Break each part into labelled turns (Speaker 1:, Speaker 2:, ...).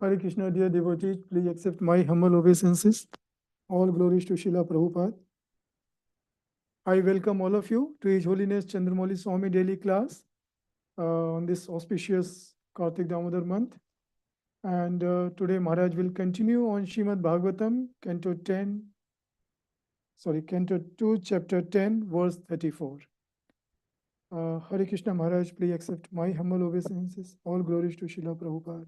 Speaker 1: Hare Krishna, dear devotees, please accept my humble obeisances. All glories to Srila Prabhupada. I welcome all of you to His Holiness Chandramauli Swami daily class on this auspicious Kartik Damodar month. And today Maharaj will continue on Srimad Bhagavatam, Canto 2, Chapter 10, verse 34. Hare Krishna Maharaj, please accept my humble obeisances. All glories to Srila Prabhupada.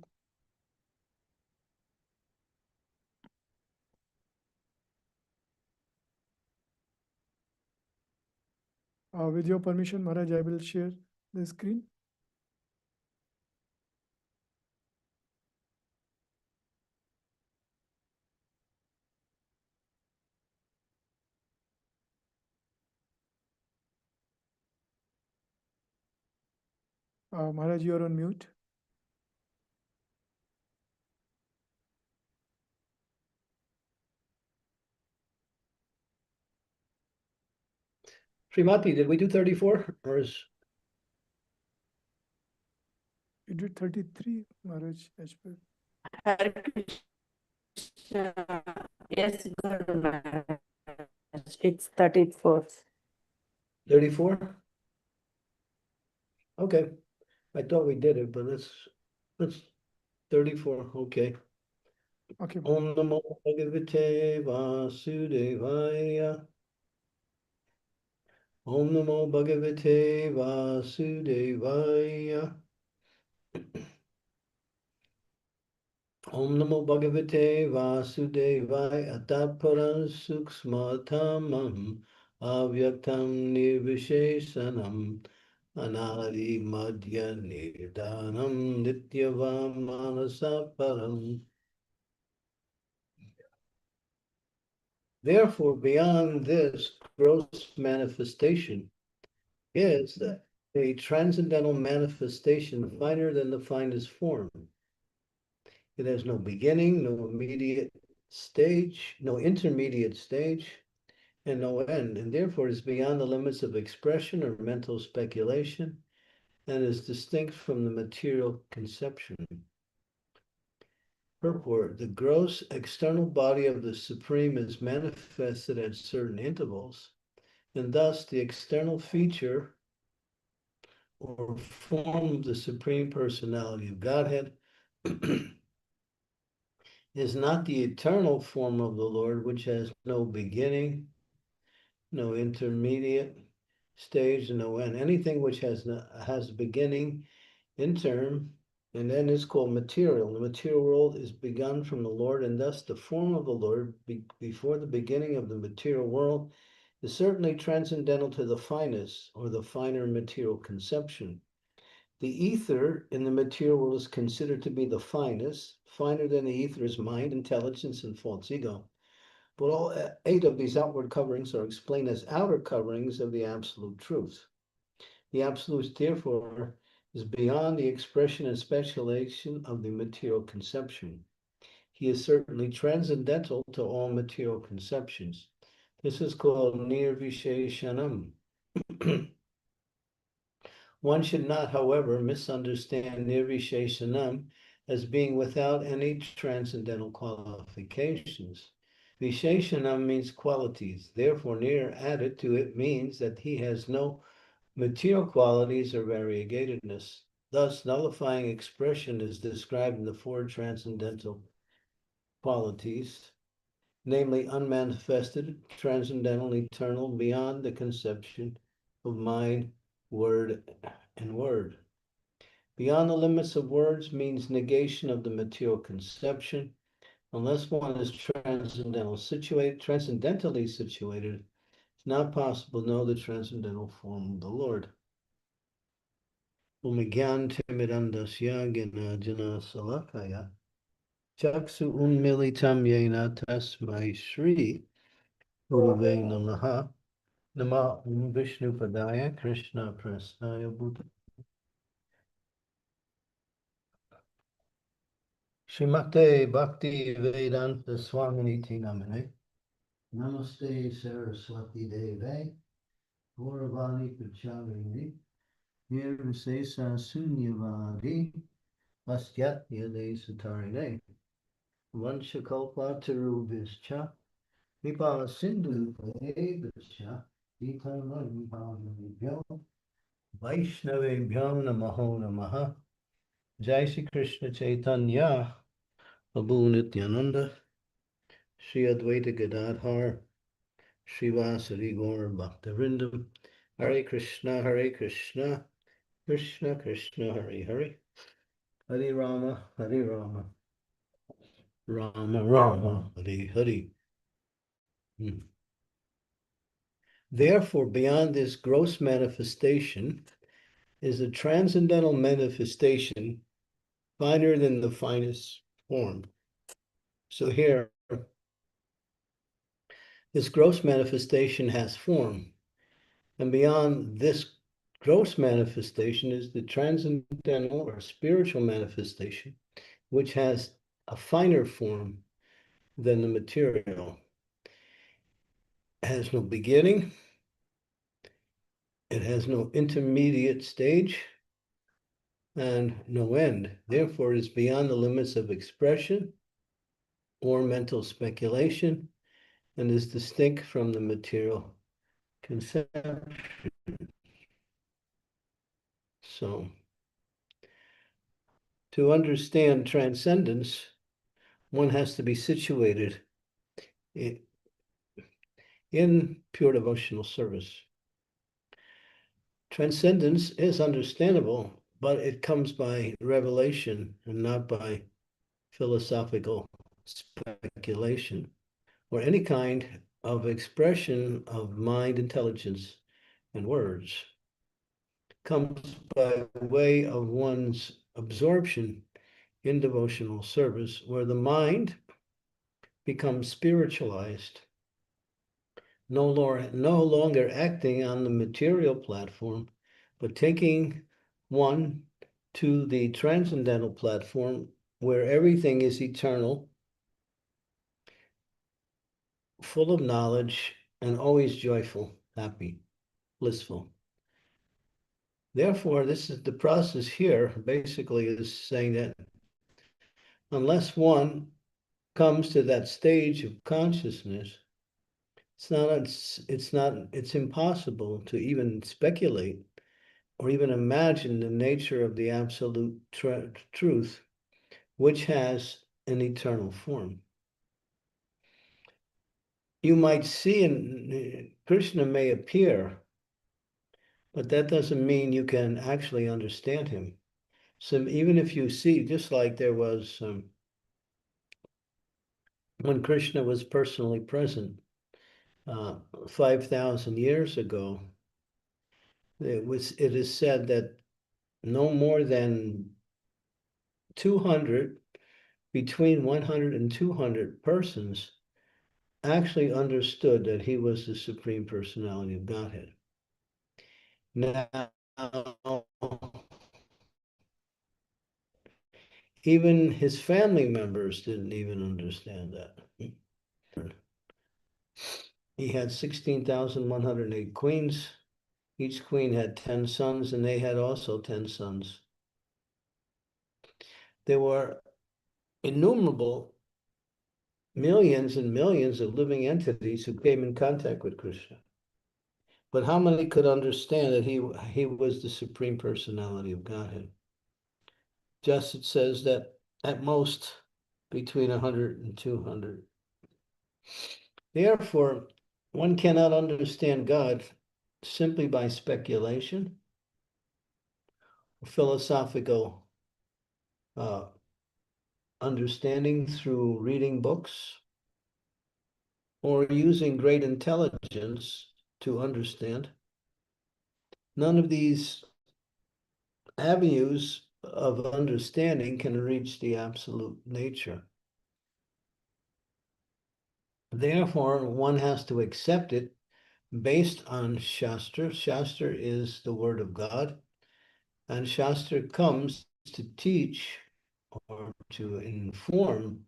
Speaker 1: With your permission, Maharaj, I will share the screen. Maharaj, you are on mute.
Speaker 2: Srimati, did we do 34 or is?
Speaker 1: You did 33, Maharaj, as per.
Speaker 3: Hare Krishna. Yes, Guru Maharaj. It's 34.
Speaker 2: 34? Okay. I thought we did it, but let's 34. Okay.
Speaker 1: Okay.
Speaker 2: Om Namo Bhagavate Vasudevaya. Om Namo Bhagavate Vasudevaya. Om Namo Bhagavate Vasudevaya Ataparam Suksmatamam Avyaktam Nirvisheshanam Anadi Madhya Nirdanam Nityavam Manasaparam. Therefore, beyond this gross manifestation is a transcendental manifestation finer than the finest form. It has no beginning, no immediate stage, no intermediate stage, and no end, and therefore is beyond the limits of expression or mental speculation, and is distinct from the material conception. Purport: the gross external body of the Supreme is manifested at certain intervals, and thus the external feature or form of the Supreme Personality of Godhead is not the eternal form of the Lord, which has no beginning, no intermediate stage, no end. Anything which has a beginning, interim, and then is called material. The material world is begun from the Lord, and thus the form of the Lord before the beginning of the material world is certainly transcendental to the finest or the finer material conception. The ether in the material world is considered to be the finest. Finer than the ether is mind, intelligence, and false ego. But all 8 of these outward coverings are explained as outer coverings of the absolute truth. The absolute, therefore, is beyond the expression and speculation of the material conception. He is certainly transcendental to all material conceptions. This is called nirvisheshanam. One should not, however, misunderstand nirvisheshanam as being without any transcendental qualifications. Visheshanam means qualities. Therefore, nir added to it means that he has no material qualities or variegatedness. Thus, nullifying expression is described in the 4 transcendental qualities, namely unmanifested, transcendental, eternal, beyond the conception of mind, word, and word. Beyond the limits of words means negation of the material conception. Unless one is transcendentally situated, it's not possible to know the transcendental form of the Lord. Umigyantimirandasya gnana salakaya chaksu unmilitam yena tasmai shri gurave namaha. Nama Vishnu Padaya Krishna Prasnaya Buddha. Shrimate Bhakti Vedanta Swaminiti Namane. Namaste Saraswati Deve. Gauravani Pracharini. Nirvisesa Sunyavadi. Astyat yade sutarine. Vanchakalpa tarubhischa. Vipala sindhu bhascha. Vikarma Vaishnavebhyam namaho namaha. Jai Shri Krishna Chaitanya. Prabhu Nityananda. Shri Advaita Gadadhar. Srivasari Gaur Bhaktavrindam. Hare Krishna, Krishna Krishna, Hare Hare. Hare Rama, Rama Rama, Hare Hare. Therefore, beyond this gross manifestation is a transcendental manifestation finer than the finest form. So here, this gross manifestation has form. And beyond this gross manifestation is the transcendental or spiritual manifestation, which has a finer form than the material. It has no beginning. It has no intermediate stage and no end. Therefore, it is beyond the limits of expression or mental speculation and is distinct from the material conception. So, to understand transcendence, one has to be situated in pure devotional service. Transcendence is understandable, but it comes by revelation and not by philosophical speculation or any kind of expression of mind intelligence and words. It comes by way of one's absorption in devotional service, where the mind becomes spiritualized, no longer acting on the material platform, but taking one to the transcendental platform where everything is eternal, full of knowledge, and always joyful, happy, blissful. Therefore, this is the process here, basically is saying that unless one comes to that stage of consciousness, it's impossible to even speculate or even imagine the nature of the absolute truth, which has an eternal form. You might see, and Krishna may appear, but that doesn't mean you can actually understand him. So even if you see, just like there was when Krishna was personally present 5,000 years ago, it is said that no more than 200, between 100 and 200 persons actually understood that he was the Supreme Personality of Godhead. Now, even his family members didn't even understand that. He had 16,108 queens. Each queen had 10 sons, and they had also 10 sons. There were innumerable millions and millions of living entities who came in contact with Krishna. But how many could understand that he was the Supreme Personality of Godhead? Just it says that at most between 100 and 200. Therefore, one cannot understand God simply by speculation, philosophical understanding through reading books, or using great intelligence to understand. None of these avenues of understanding can reach the absolute nature. Therefore, one has to accept it based on Shastra. Shastra is the word of God, and Shastra comes to teach or to inform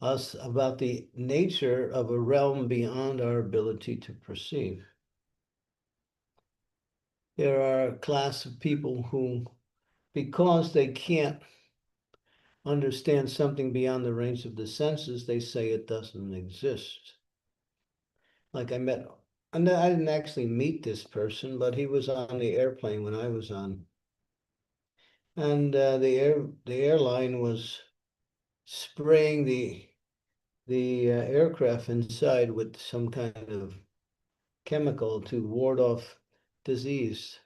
Speaker 2: us about the nature of a realm beyond our ability to perceive. There are a class of people who, because they can't understand something beyond the range of the senses, they say it doesn't exist. Like and I didn't actually meet this person, but he was on the airplane when I was on. And the airline was spraying the aircraft inside with some kind of chemical to ward off disease.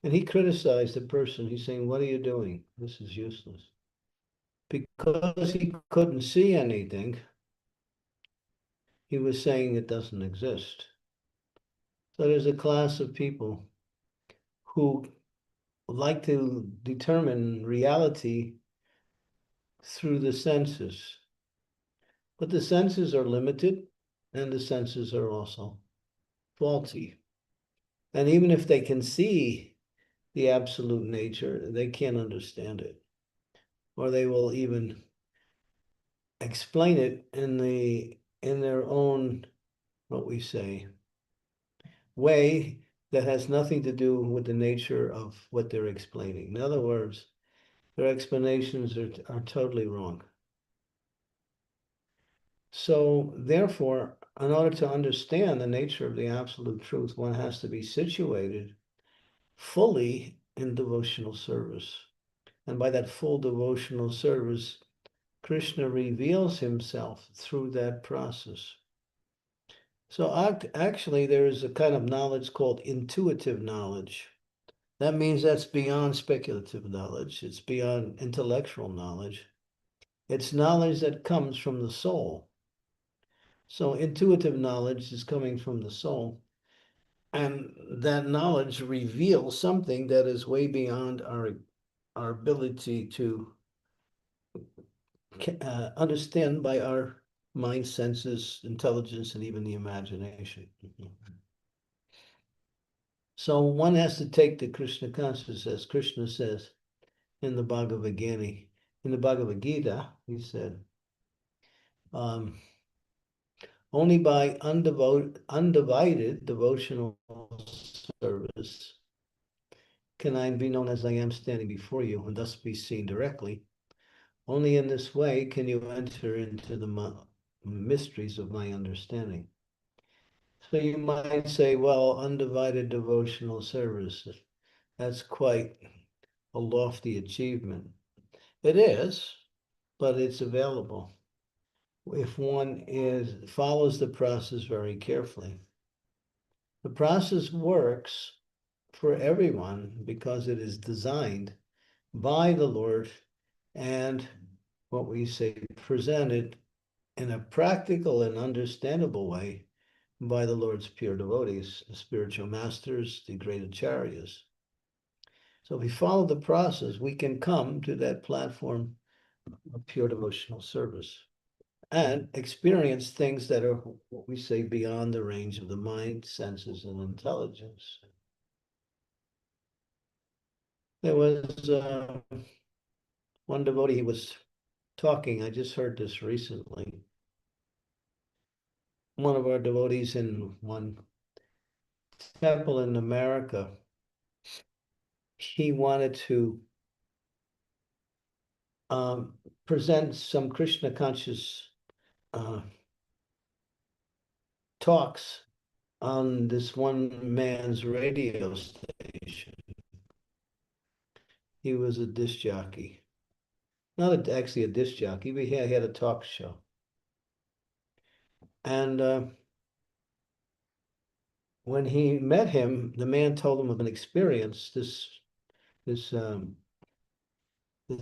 Speaker 2: And he criticized the person. He's saying, "What are you doing? This is useless." Because he couldn't see anything, he was saying it doesn't exist. So there's a class of people who like to determine reality through the senses. But the senses are limited, and the senses are also faulty. And even if they can see the absolute nature, they can't understand it. Or they will even explain it in their own, what we say, way that has nothing to do with the nature of what they're explaining. In other words, their explanations are totally wrong. So therefore, in order to understand the nature of the absolute truth, one has to be situated fully in devotional service. And by that full devotional service, Krishna reveals himself through that process. So actually, there is a kind of knowledge called intuitive knowledge. That means that's beyond speculative knowledge. It's beyond intellectual knowledge. It's knowledge that comes from the soul. So intuitive knowledge is coming from the soul. And that knowledge reveals something that is way beyond our ability to understand by our mind, senses, intelligence, and even the imagination. So one has to take the Krishna consciousness, as Krishna says in the Bhagavad Gita. In the Bhagavad Gita, he said, only by undivided devotional service can I be known as I am standing before you and thus be seen directly. Only in this way can you enter into the mysteries of my understanding. So you might say, well, undivided devotional service, that's quite a lofty achievement. It is, but it's available if one follows the process very carefully. The process works for everyone because it is designed by the Lord and what we say presented in a practical and understandable way by the Lord's pure devotees, the spiritual masters, the great acharyas. So if we follow the process, we can come to that platform of pure devotional service and experience things that are what we say beyond the range of the mind, senses, and intelligence. There was one devotee, he was talking, I just heard this recently. One of our devotees in one temple in America, he wanted to present some Krishna conscious talks on this one man's radio station. He was a disc jockey. Not actually a disc jockey, but he had a talk show. And when he met him, the man told him of an experience. This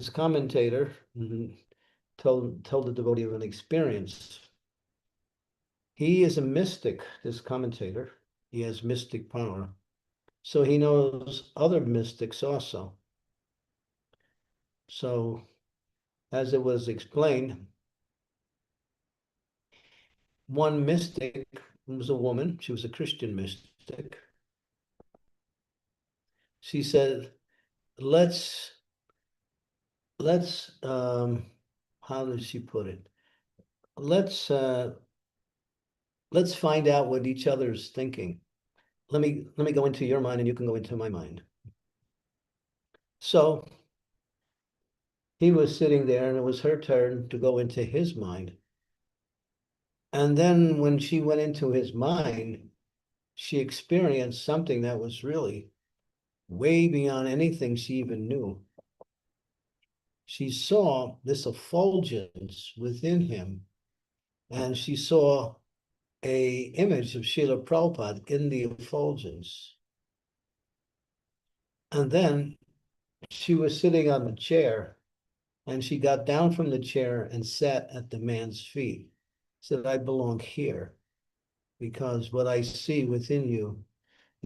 Speaker 2: commentator told the devotee of an experience. He is a mystic, this commentator. He has mystic power. So he knows other mystics also. So, as it was explained, one mystic was a woman. She was a Christian mystic. She said, let's how did she put it? Let's find out what each other's thinking. Let me go into your mind and you can go into my mind. So he was sitting there and it was her turn to go into his mind. And then when she went into his mind, she experienced something that was really way beyond anything she even knew. She saw this effulgence within him, and she saw a image of Srila Prabhupada in the effulgence. And then she was sitting on the chair, and she got down from the chair and sat at the man's feet. Said, I belong here because what I see within you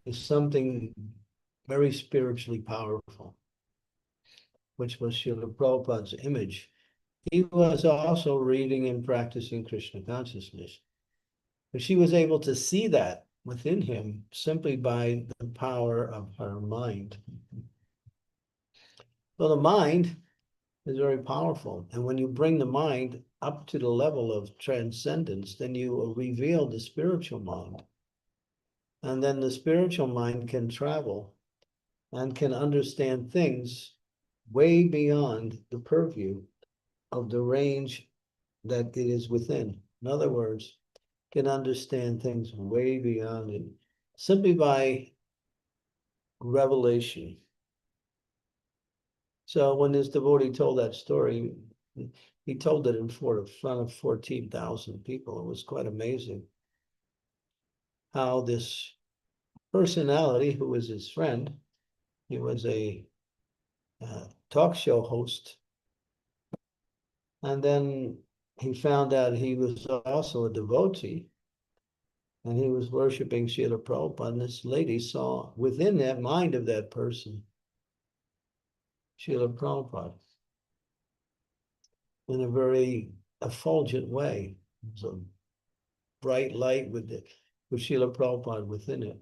Speaker 2: is something very spiritually powerful, which was Srila Prabhupada's image. He was also reading and practicing Krishna consciousness. But she was able to see that within him simply by the power of her mind. Well, the mind is very powerful. And when you bring the mind up to the level of transcendence, then you will reveal the spiritual mind. And then the spiritual mind can travel and can understand things way beyond the purview of the range that it is within. In other words, can understand things way beyond it simply by revelation. So when this devotee told that story, he told it in front of 14,000 people. It was quite amazing how this personality, who was his friend, he was a talk show host, and then he found out he was also a devotee, and he was worshiping Srila Prabhupada, and this lady saw within that mind of that person Srila Prabhupada in a very effulgent way. It was a bright light with Srila Prabhupada within it.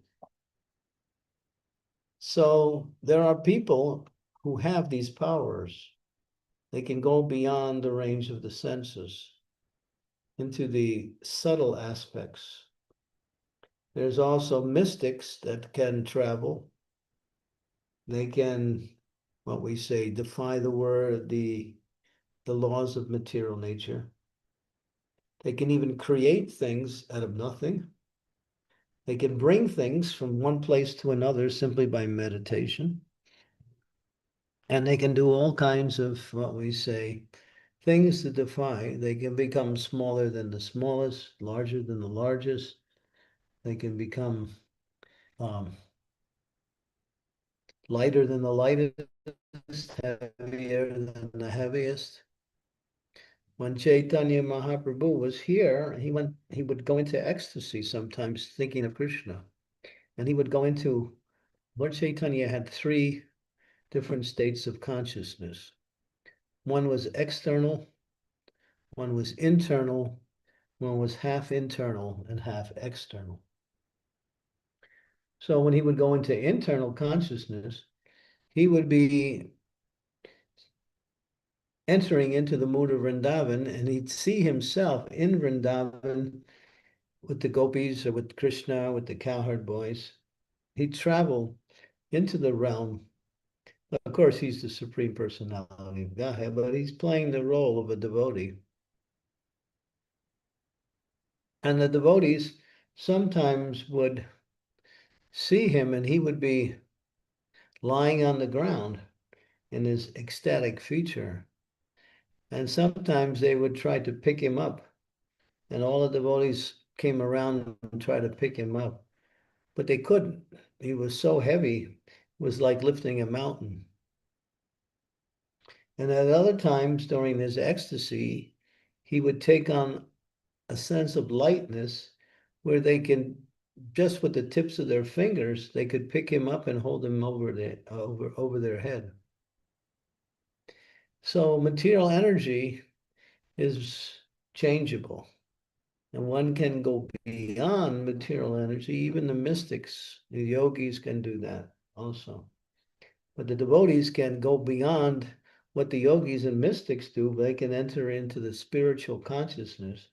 Speaker 2: So there are people who have these powers. They can go beyond the range of the senses into the subtle aspects. There's also mystics that can travel. They can, what we say, defy the laws of material nature. They can even create things out of nothing. They can bring things from one place to another simply by meditation. And they can do all kinds of, what we say, things to defy. They can become smaller than the smallest, larger than the largest. They can become lighter than the lightest, heavier than the heaviest. When Chaitanya Mahaprabhu was here, he would go into ecstasy sometimes thinking of Krishna. And he would go into, Lord Chaitanya had 3 different states of consciousness. One was external, one was internal, one was half internal and half external. So when he would go into internal consciousness, he would be entering into the mood of Vrindavan, and he'd see himself in Vrindavan with the gopis or with Krishna, with the cowherd boys. He'd travel into the realm. Of course, he's the Supreme Personality of Godhead, but he's playing the role of a devotee. And the devotees sometimes would see him, and he would be lying on the ground in his ecstatic feature. And sometimes they would try to pick him up, and all the devotees came around and tried to pick him up, but they couldn't. He was so heavy, it was like lifting a mountain. And at other times during his ecstasy, he would take on a sense of lightness where they can, just with the tips of their fingers, they could pick him up and hold him over their head. So material energy is changeable, and one can go beyond material energy. Even the mystics, the yogis, can do that also. But the devotees can go beyond what the yogis and mystics do. They can enter into the spiritual consciousness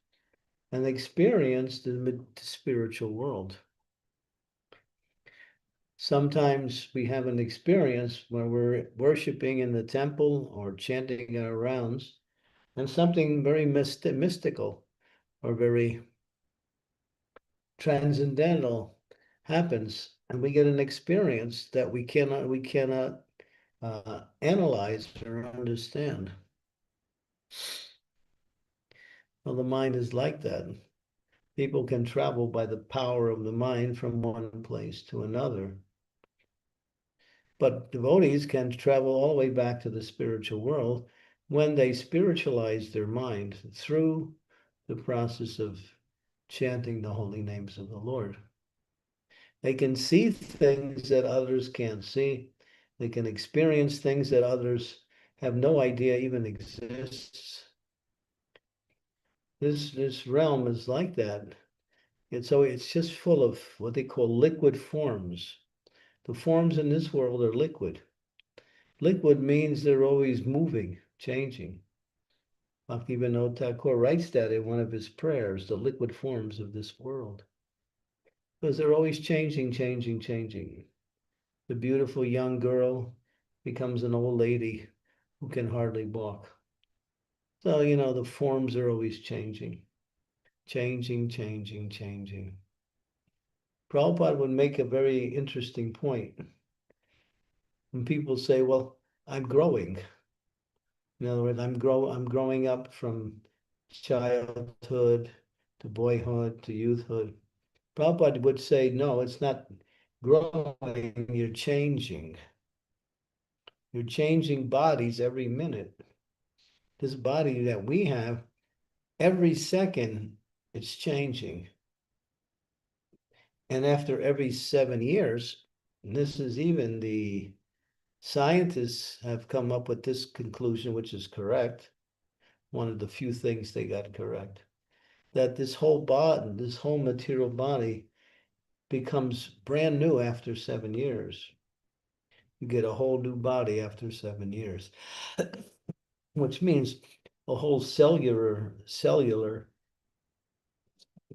Speaker 2: and experience the spiritual world. Sometimes we have an experience where we're worshiping in the temple or chanting our rounds, and something very mystical or very transcendental happens, and we get an experience that we cannot analyze or understand. Well, the mind is like that. People can travel by the power of the mind from one place to another. But devotees can travel all the way back to the spiritual world when they spiritualize their mind through the process of chanting the holy names of the Lord. They can see things that others can't see. They can experience things that others have no idea even exists. This realm is like that. And so it's just full of what they call liquid forms. The forms in this world are liquid. Liquid means they're always moving, changing. Bhaktivinoda Thakur writes that in one of his prayers, the liquid forms of this world. Because they're always changing, changing, changing. The beautiful young girl becomes an old lady who can hardly walk. So, the forms are always changing, changing, changing, changing. Prabhupada would make a very interesting point. When people say, well, I'm growing. In other words, I'm growing up from childhood to boyhood to youthhood. Prabhupada would say, no, it's not growing, you're changing. You're changing bodies every minute. This body that we have, every second, it's changing. And after every 7 years, and this is even the scientists have come up with this conclusion, which is correct, one of the few things they got correct, that this whole body, this whole material body becomes brand new after 7 years. You get a whole new body after 7 years, which means a whole cellular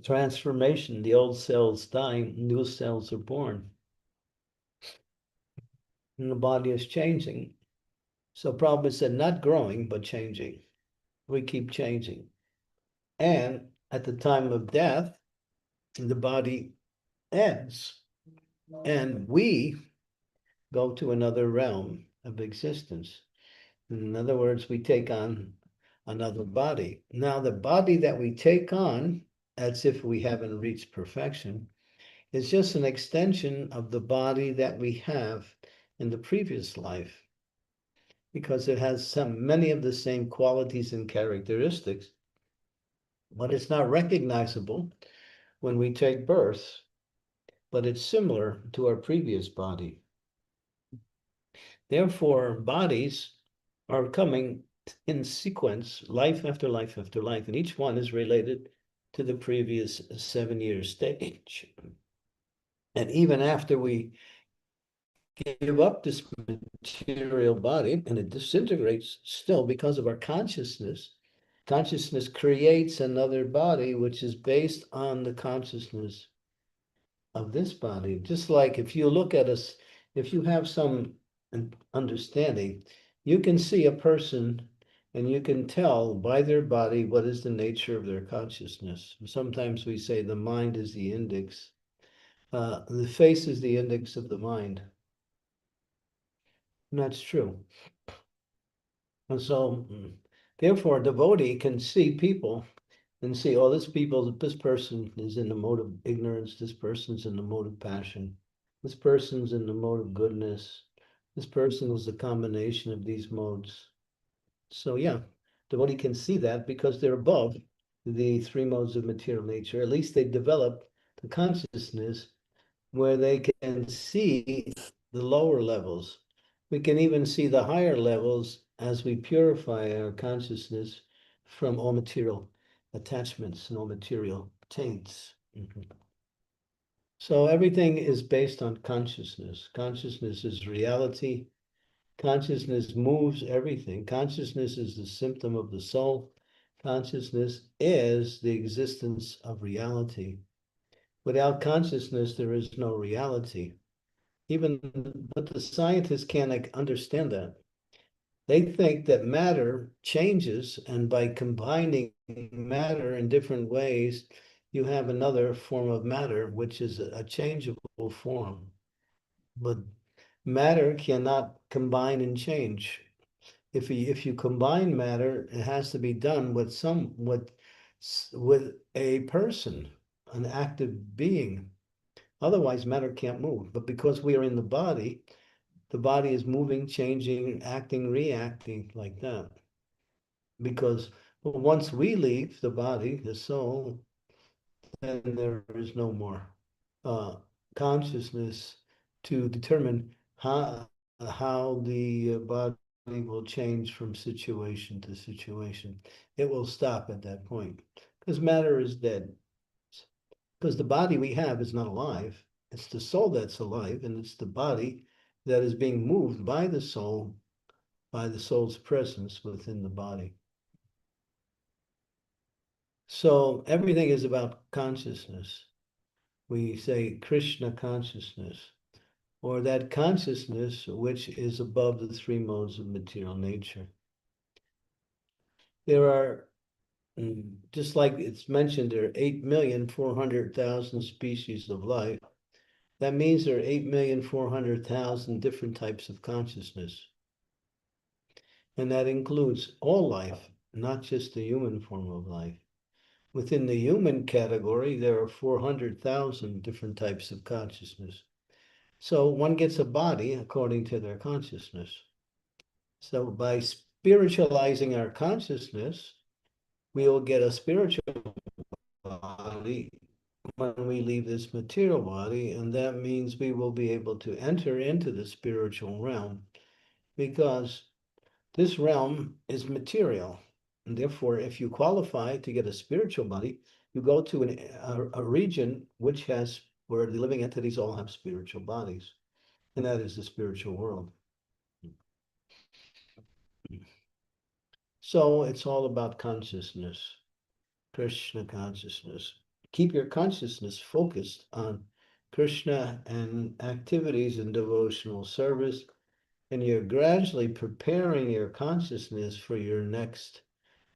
Speaker 2: transformation. The old cells die, new cells are born. And the body is changing. So Prabhupada said, not growing, but changing. We keep changing. And at the time of death, the body ends. And we go to another realm of existence. In other words, we take on another body. Now, the body that we take on, as if we haven't reached perfection, is just an extension of the body that we have in the previous life, because it has many of the same qualities and characteristics, but it's not recognizable when we take birth, but it's similar to our previous body. Therefore, bodies are coming in sequence, life after life after life, and each one is related to the previous 7-year stage. And even after we give up this material body and it disintegrates, still because of our consciousness creates another body which is based on the consciousness of this body. Just like if you look at us, if you have some understanding, you can see a person and you can tell by their body what is the nature of their consciousness. Sometimes we say the mind is the index. The face is the index of the mind. And that's true. And so, therefore, a devotee can see people and see, oh, this person is in the mode of ignorance, this person's in the mode of passion, this person's in the mode of goodness, this person is a combination of these modes. So yeah, devotee can see that because they're above the 3 modes of material nature. At least they develop the consciousness where they can see the lower levels. We can even see the higher levels as we purify our consciousness from all material attachments and all material taints. So everything is based on consciousness. Consciousness is reality. Consciousness moves everything. Consciousness is the symptom of the soul. Consciousness is the existence of reality. Without consciousness, there is no reality. but the scientists can't understand that. They think that matter changes, and by combining matter in different ways, you have another form of matter, which is a changeable form. But matter cannot combine and change. If you combine matter, it has to be done with a person, an active being. Otherwise, matter can't move. But because we are in the body is moving, changing, acting, reacting like that. Because once we leave the body, the soul, then there is no more consciousness to determine how the body will change from situation to situation. It will stop at that point because matter is dead. Because the body we have is not alive. It's the soul that's alive, and it's the body that is being moved by the soul's presence within the body. So everything is about consciousness. We say Krishna consciousness, or that consciousness which is above the three modes of material nature. There are, just like it's mentioned, there are 8,400,000 species of life. That means there are 8,400,000 different types of consciousness. And that includes all life, not just the human form of life. Within the human category, there are 400,000 different types of consciousness. So one gets a body according to their consciousness. So by spiritualizing our consciousness, we will get a spiritual body when we leave this material body, and that means we will be able to enter into the spiritual realm, because this realm is material. And therefore, if you qualify to get a spiritual body, you go to a region where the living entities all have spiritual bodies, and that is the spiritual world. So it's all about consciousness, Krishna consciousness. Keep your consciousness focused on Krishna and activities in devotional service, and you're gradually preparing your consciousness for your next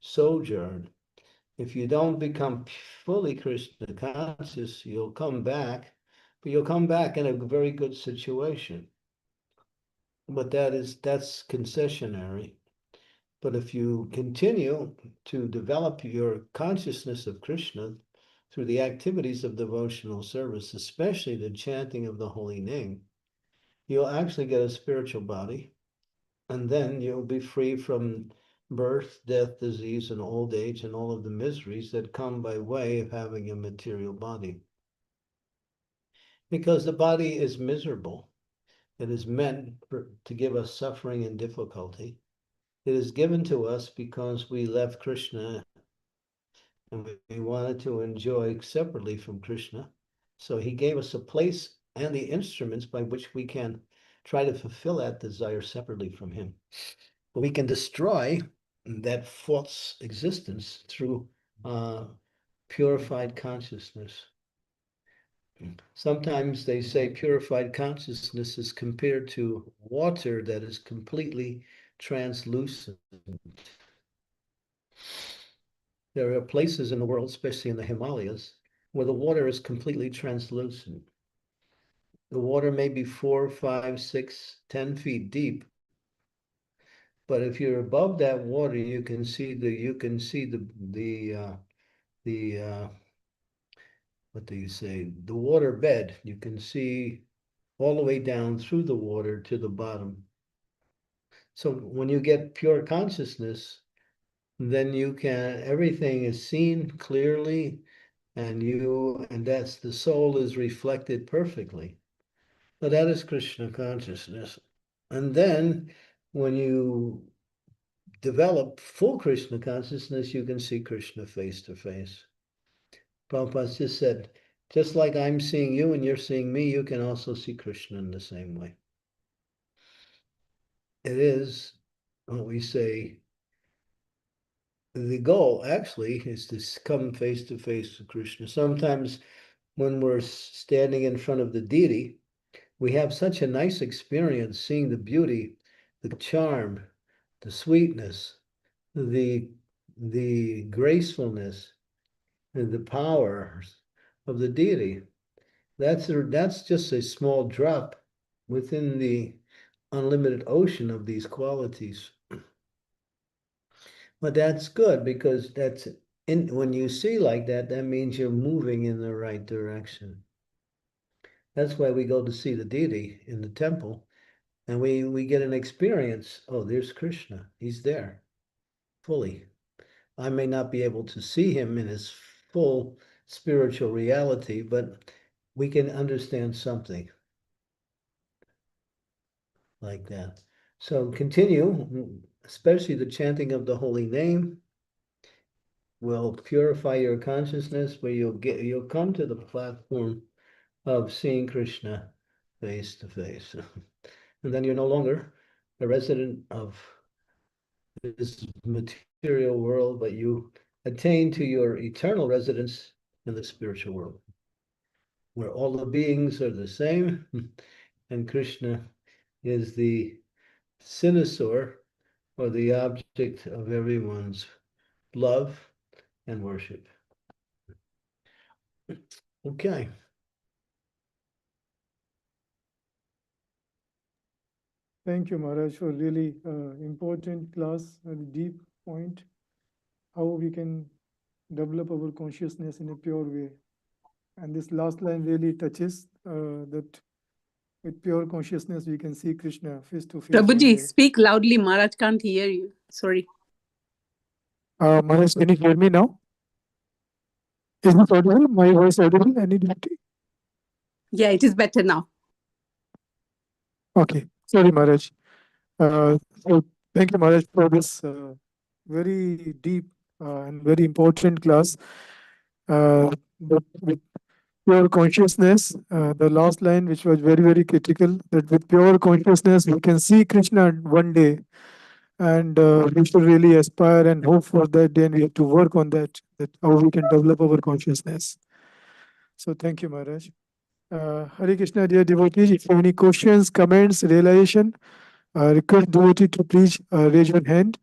Speaker 2: sojourn. If you don't become fully Krishna conscious, you'll come back, but you'll come back in a very good situation. But that's concessionary. But if you continue to develop your consciousness of Krishna through the activities of devotional service, especially the chanting of the holy name, you'll actually get a spiritual body, and then you'll be free from birth, death, disease, and old age, and all of the miseries that come by way of having a material body. Because the body is miserable. It is meant to give us suffering and difficulty. It is given to us because we left Krishna and we wanted to enjoy separately from Krishna. So he gave us a place and the instruments by which we can try to fulfill that desire separately from him. But we can destroy that false existence through purified consciousness. Sometimes they say purified consciousness is compared to water that is completely translucent. There are places in the world, especially in the Himalayas, where the water is completely translucent. The water may be 4, 5, 6, 10 feet deep, but if you're above that water, you can see the what do you say? The water bed. You can see all the way down through the water to the bottom. So when you get pure consciousness, then everything is seen clearly, and that's the soul is reflected perfectly. So that is Krishna consciousness. And then when you develop full Krishna consciousness, you can see Krishna face to face. Prabhupada just said, just like I'm seeing you and you're seeing me, you can also see Krishna in the same way. It is what we say, the goal actually is to come face to face with Krishna. Sometimes when we're standing in front of the deity, we have such a nice experience seeing the beauty, the charm, the sweetness, the gracefulness, and the power of the deity. That's just a small drop within the unlimited ocean of these qualities. But that's good because when you see like that, that means you're moving in the right direction. That's why we go to see the deity in the temple, and we get an experience. Oh, there's Krishna. He's there fully. I may not be able to see him in his full spiritual reality, but we can understand something like that. So continue, especially the chanting of the holy name will purify your consciousness, where you'll come to the platform of seeing Krishna face to face. And then you're no longer a resident of this material world, but you attain to your eternal residence in the spiritual world, where all the beings are the same, and Krishna is the cynosure, or the object of everyone's love and worship. Okay.
Speaker 1: Thank you, Maharaj, for really important class, a deep point, how we can develop our consciousness in a pure way. And this last line really touches that with pure consciousness, we can see Krishna face to face.
Speaker 4: Prabhuji, speak loudly. Maharaj can't hear you. Sorry.
Speaker 1: Maharaj, can you hear me now? Is it audible? My voice audible? Any difficulty?
Speaker 4: Yeah, it is better now.
Speaker 1: Okay. Sorry, Maharaj. So thank you, Maharaj, for this very deep and very important class. But with pure consciousness, the last line, which was very, very critical, that with pure consciousness, we can see Krishna one day. And we should really aspire and hope for that day, and we have to work on that, how we can develop our consciousness. So thank you, Maharaj. Hare Krishna, dear devotees, if you have any questions, comments, realization, request devotee to please raise your hand.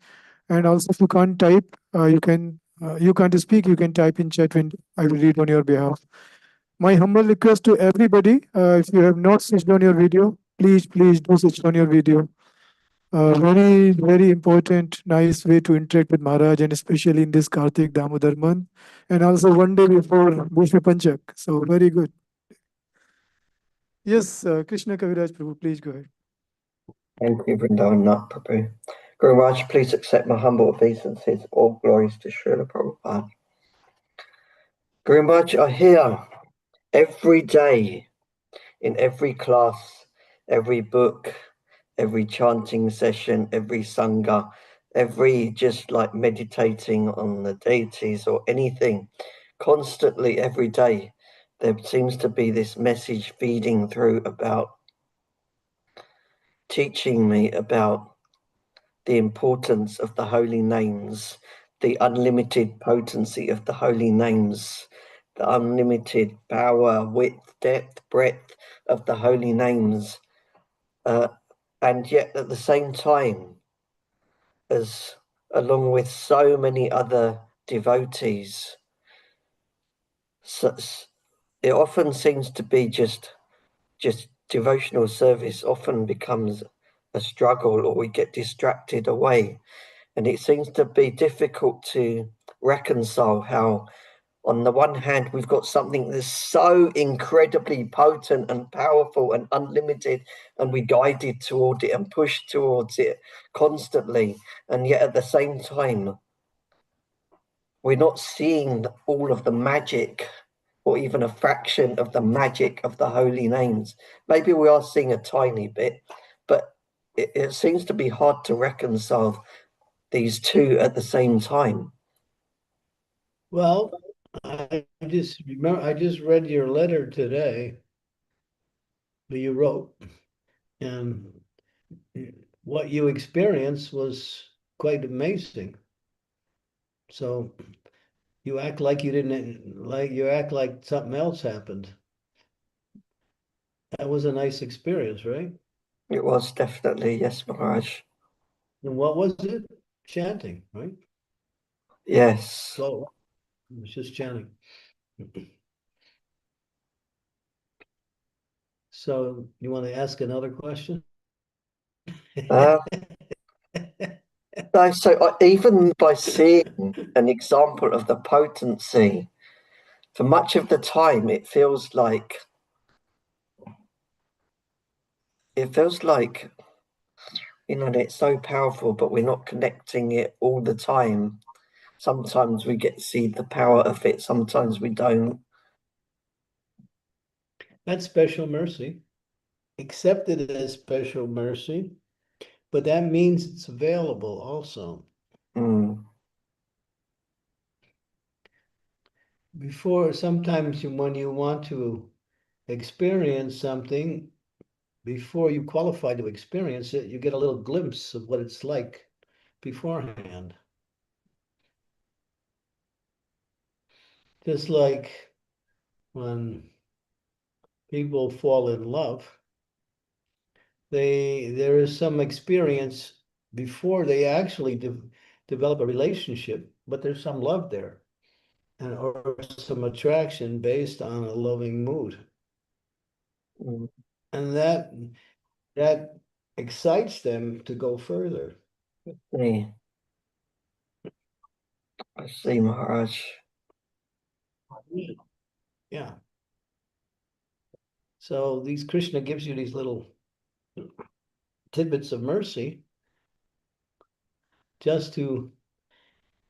Speaker 1: And also, if you can't type, you can't speak, you can type in chat when I will read on your behalf. My humble request to everybody, if you have not switched on your video, please do switch on your video. Very, very important, nice way to interact with Maharaj, and especially in this Kartik Damodar month, and also one day before Bhushya Panchak. So very good. Yes, Krishna Kaviraj Prabhu, please go ahead.
Speaker 5: Thank you, Vrindavan Nath Prabhu. Guru Maharaj, please accept my humble obeisances. All glories to Srila Prabhupada. Guru Maharaj, I hear every day, in every class, every book, every chanting session, every sangha, every just like meditating on the deities or anything, constantly every day, there seems to be this message feeding through about teaching me about the importance of the holy names, the unlimited potency of the holy names, the unlimited power, width, depth, breadth of the holy names. And yet at the same time, as along with so many other devotees, it often seems to be just devotional service often becomes a struggle, or we get distracted away. And it seems to be difficult to reconcile how, on the one hand, we've got something that's so incredibly potent and powerful and unlimited, and we guided toward it and pushed towards it constantly. And yet at the same time, we're not seeing all of the magic, or even a fraction of the magic of the holy names. Maybe we are seeing a tiny bit, but it seems to be hard to reconcile these two at the same time.
Speaker 2: Well, I just read your letter today that you wrote, and what you experienced was quite amazing. So you act like you didn't, you act like something else happened. That was a nice experience, right?
Speaker 5: It was definitely, yes, Maharaj.
Speaker 2: And what was it? Chanting, right?
Speaker 5: Yes.
Speaker 2: So it was just chanting. So you want to ask another question?
Speaker 5: Uh, no, so even by seeing an example of the potency, for much of the time, it feels like it's so powerful, but we're not connecting it all the time. Sometimes we get to see the power of it, sometimes we don't.
Speaker 2: That's special mercy. Accept it as special mercy, but that means it's available also.
Speaker 5: Mm,
Speaker 2: Before, sometimes when you want to experience something, before you qualify to experience it, you get a little glimpse of what it's like beforehand. Just like when people fall in love, there is some experience before they actually develop a relationship, but there's some love there and or some attraction based on a loving mood.
Speaker 5: mm,
Speaker 2: And that excites them to go further.
Speaker 5: yeah. I see, Maharaj.
Speaker 2: Yeah. So these Krishna gives you these little tidbits of mercy just to,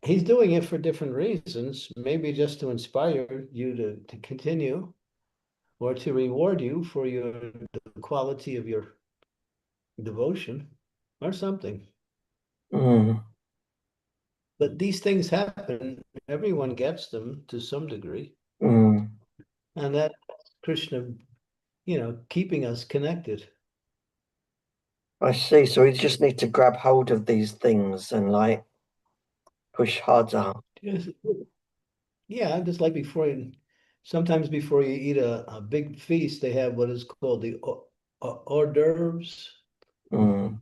Speaker 2: he's doing it for different reasons, maybe just to inspire you to continue or to reward you for the quality of your devotion or something.
Speaker 5: Mm,
Speaker 2: But these things happen, everyone gets them to some degree.
Speaker 5: mm.
Speaker 2: And that Krishna, keeping us connected.
Speaker 5: I see. So we just need to grab hold of these things and like push harder.
Speaker 2: Just, yeah, just like sometimes before you eat a big feast, they have what is called the hors d'oeuvres,
Speaker 5: Mm,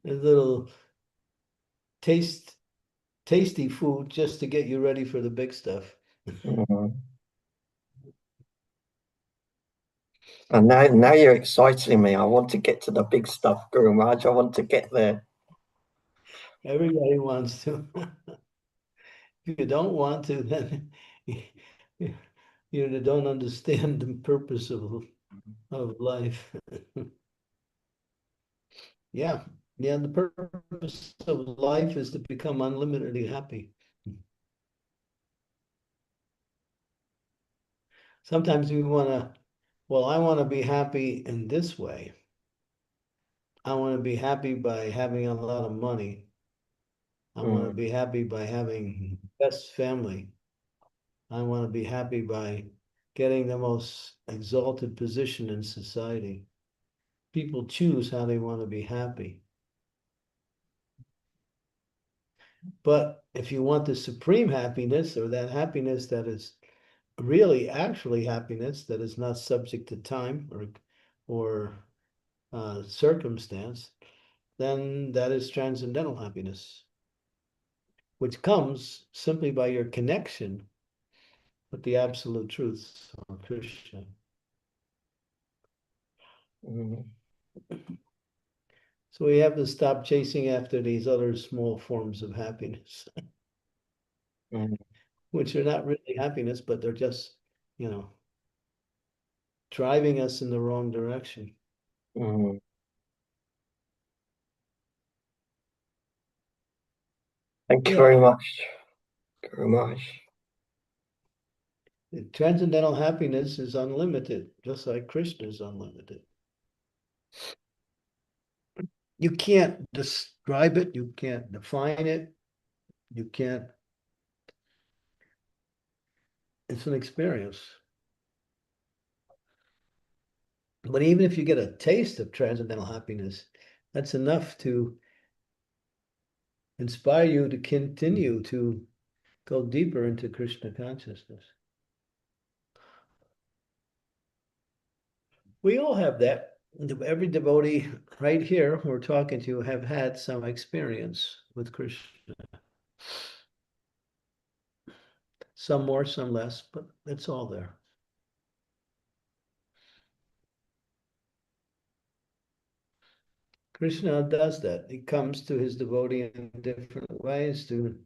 Speaker 2: a little tasty food just to get you ready for the big stuff.
Speaker 5: mm. And now you're exciting me. I want to get to the big stuff, Guru Maharaj. I want to get there.
Speaker 2: Everybody wants to. If you don't want to, then you don't understand the purpose of life. Yeah. Yeah, the purpose of life is to become unlimitedly happy. Sometimes we want to, well, I want to be happy in this way. I want to be happy by having a lot of money. I want to
Speaker 5: Mm,
Speaker 2: be happy by having best family. I want to be happy by getting the most exalted position in society. People choose how they want to be happy. But if you want the supreme happiness or that happiness that is really actually happiness that is not subject to time or circumstance, then that is transcendental happiness, which comes simply by your connection with the absolute truths of Krishna.
Speaker 5: mm,
Speaker 2: So we have to stop chasing after these other small forms of happiness,
Speaker 5: mm,
Speaker 2: which are not really happiness, but they're just, driving us in the wrong direction.
Speaker 5: mm. Thank you very
Speaker 2: Yeah.
Speaker 5: much, Guru Maharaj.
Speaker 2: Transcendental happiness is unlimited, just like Krishna is unlimited. You can't describe it, you can't define it, you can't, it's an experience. But even if you get a taste of transcendental happiness, that's enough to inspire you to continue to go deeper into Krishna consciousness. We all have that. Every devotee right here we're talking to have had some experience with Krishna. Some more, some less, but it's all there. Krishna does that. He comes to his devotee in different ways to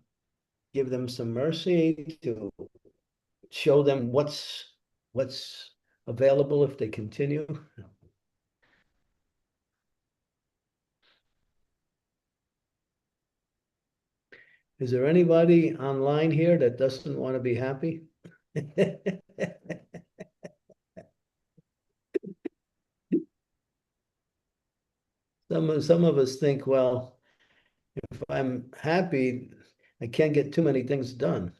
Speaker 2: give them some mercy, to show them what's available if they continue. Is there anybody online here that doesn't want to be happy? Some of us think, well, if I'm happy, I can't get too many things done.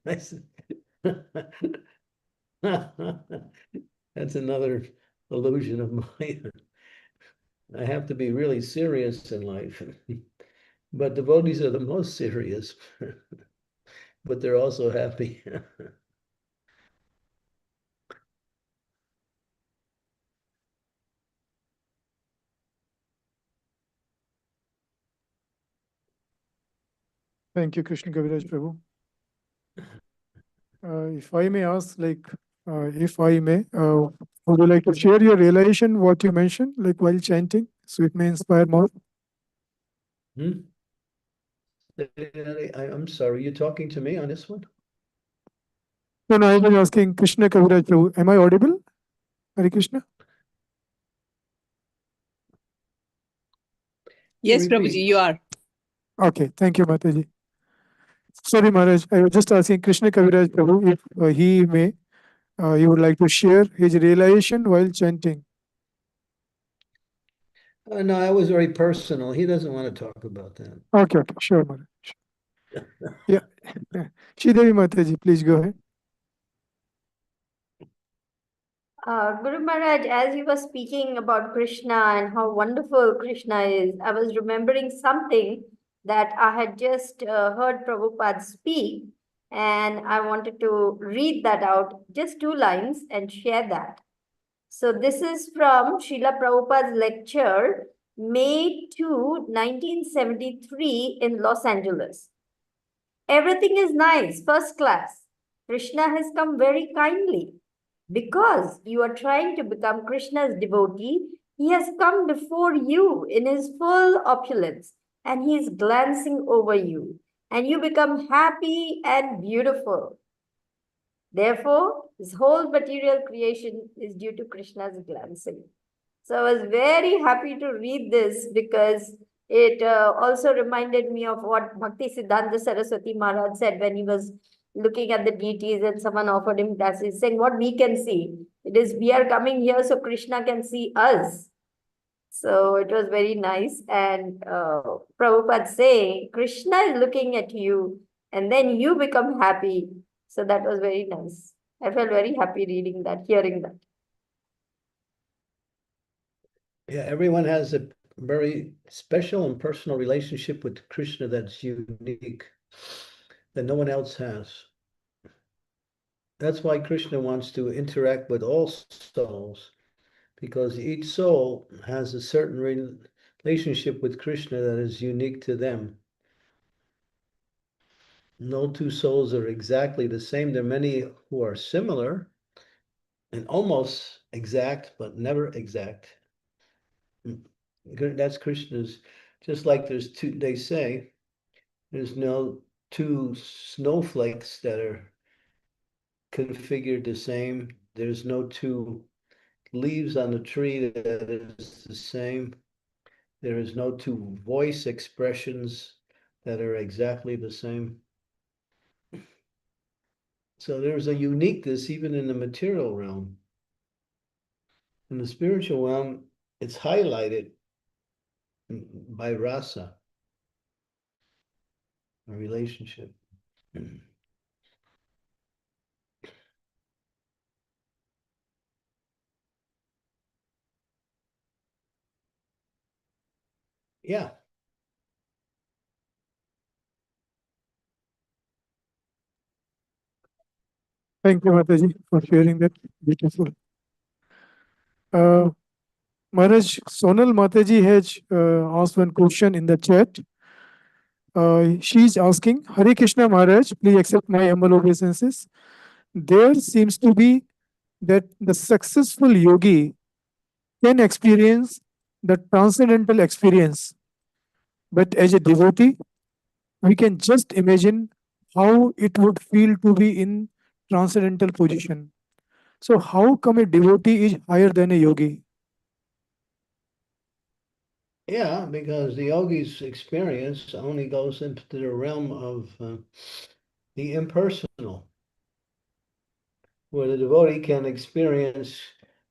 Speaker 2: That's another illusion of mine. I have to be really serious in life. But devotees are the most serious, but they're also happy.
Speaker 1: Thank you, Krishna Kaviraj Prabhu. If I may ask, if I may, would you like to share your realization, what you mentioned, like while chanting, so it may inspire more?
Speaker 2: Hmm? I'm sorry, you're talking to me on this one?
Speaker 1: No, no, I was asking Krishna Kaviraj Prabhu. Am I audible? Hare Krishna?
Speaker 4: Yes,
Speaker 2: Repeat.
Speaker 4: Prabhuji, you are.
Speaker 1: Okay, thank you, Mataji. Sorry, Maharaj, I was just asking Krishna Kaviraj Prabhu if he may, he would like to share his realization while chanting.
Speaker 2: No, that was very personal. He doesn't want to talk about that.
Speaker 1: Okay, okay, sure, Maharaj. Yeah. Sridevi Mataji, please go ahead.
Speaker 6: Guru Maharaj, as you were speaking about Krishna and how wonderful Krishna is, I was remembering something that I had just heard Prabhupada speak, and I wanted to read that out, just 2 lines, and share that. So, this is from Srila Prabhupada's lecture, May 2, 1973, in Los Angeles. Everything is nice, first class. Krishna has come very kindly. Because you are trying to become Krishna's devotee, he has come before you in his full opulence and he is glancing over you, and you become happy and beautiful. Therefore, this whole material creation is due to Krishna's glancing. So I was very happy to read this because it also reminded me of what Bhakti Siddhanta Saraswati Maharaj said when he was looking at the deities and someone offered him glasses, saying, what we can see. It is we are coming here so Krishna can see us. So it was very nice. And Prabhupada saying, Krishna is looking at you and then you become happy. So that was very nice. I felt very happy reading that, hearing that.
Speaker 2: Yeah, everyone has a very special and personal relationship with Krishna that's unique, that no one else has. That's why Krishna wants to interact with all souls, because each soul has a certain relationship with Krishna that is unique to them. No 2 souls are exactly the same. There are many who are similar and almost exact, but never exact. That's Krishna's, just like there's 2, they say, there's no 2 snowflakes that are configured the same. There's no 2 leaves on the tree that is the same. There is no 2 voice expressions that are exactly the same. So there's a uniqueness even in the material realm. In the spiritual realm, it's highlighted by rasa, a relationship. Yeah.
Speaker 1: Thank you, Mataji, for sharing that. Beautiful. Maharaj, Sonal Mataji has asked one question in the chat. She is asking, Hare Krishna Maharaj, please accept my humble obeisances. There seems to be that the successful yogi can experience the transcendental experience, but as a devotee, we can just imagine how it would feel to be in transcendental position. So how come a devotee is higher than a yogi?
Speaker 2: Yeah, because the yogi's experience only goes into the realm of the impersonal, where the devotee can experience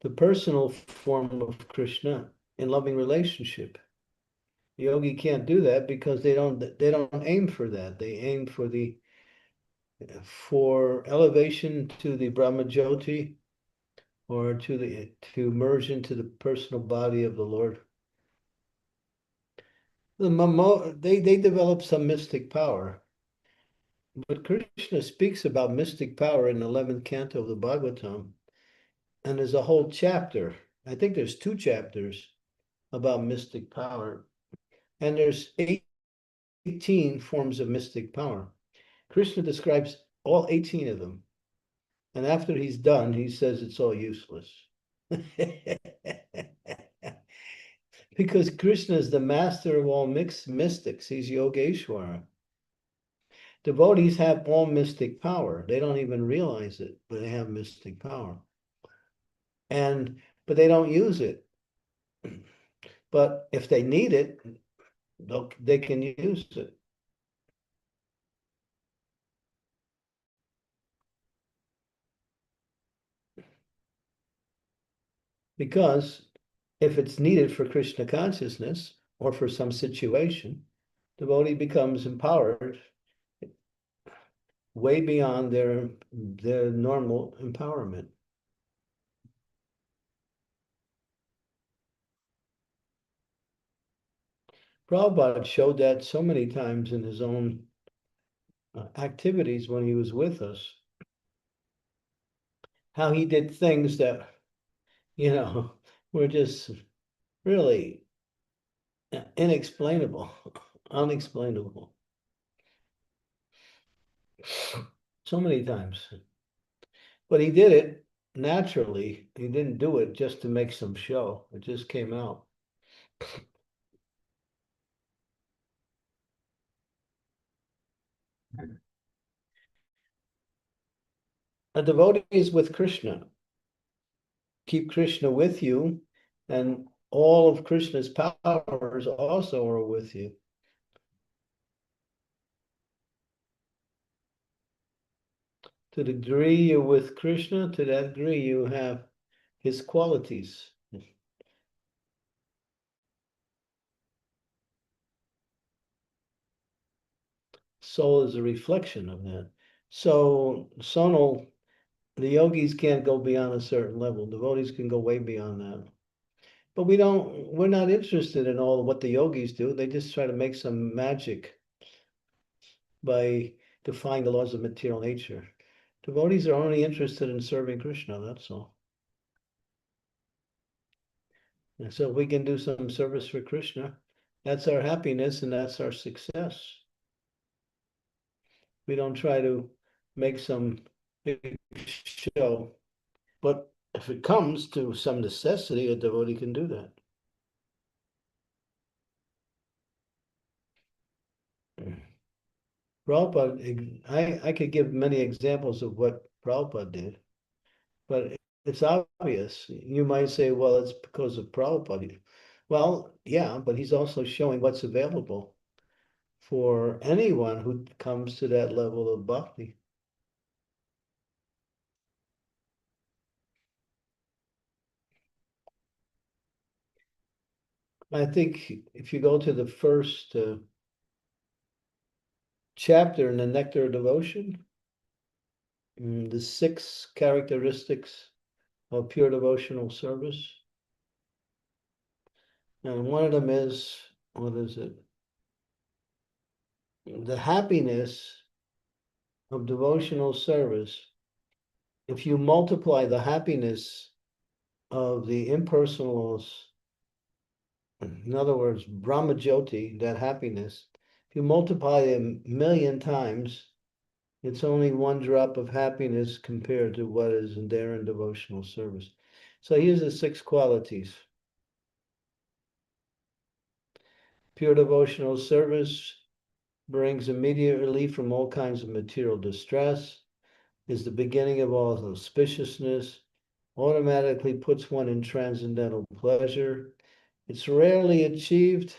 Speaker 2: the personal form of Krishna in loving relationship. The yogi can't do that because they don't aim for that. They aim for elevation to the Brahma Jyoti, or to merge into the personal body of the Lord. They develop some mystic power. But Krishna speaks about mystic power in the 11th canto of the Bhagavatam. And there's a whole chapter. I think there's 2 chapters about mystic power. And there's 18 forms of mystic power. Krishna describes all 18 of them. And after he's done, he says it's all useless. Because Krishna is the master of all mystics. He's Yogeshwara. Devotees have all mystic power. They don't even realize it, but they have mystic power. But they don't use it. But if they need it, they can use it. Because if it's needed for Krishna consciousness or for some situation, devotee becomes empowered way beyond their normal empowerment. Prabhupada showed that so many times in his own activities when he was with us, how he did things that, were just really inexplainable, unexplainable. So many times. But he did it naturally. He didn't do it just to make some show. It just came out. A devotee is with Krishna. Keep Krishna with you, and all of Krishna's powers also are with you. To the degree you're with Krishna, to that degree you have his qualities. Soul is a reflection of that. So Sonal, the yogis can't go beyond a certain level. Devotees can go way beyond that. But we're not interested in all of what the yogis do. They just try to make some magic by defying the laws of material nature. Devotees are only interested in serving Krishna, that's all. And so if we can do some service for Krishna, that's our happiness and that's our success. We don't try to make some big show, but if it comes to some necessity, a devotee can do that. Prabhupada, I could give many examples of what Prabhupada did, but it's obvious. You might say, well, it's because of Prabhupada. Well, yeah, but he's also showing what's available for anyone who comes to that level of bhakti. I think if you go to the first chapter in the Nectar of Devotion, the 6 characteristics of pure devotional service. And one of them is, what is it? The happiness of devotional service. If you multiply the happiness of the impersonals, in other words, Brahmajyoti, that happiness, if you multiply it 1,000,000 times, it's only one drop of happiness compared to what is in there in devotional service. So here's the 6 qualities. Pure devotional service brings immediate relief from all kinds of material distress, is the beginning of all auspiciousness, automatically puts one in transcendental pleasure. It's rarely achieved.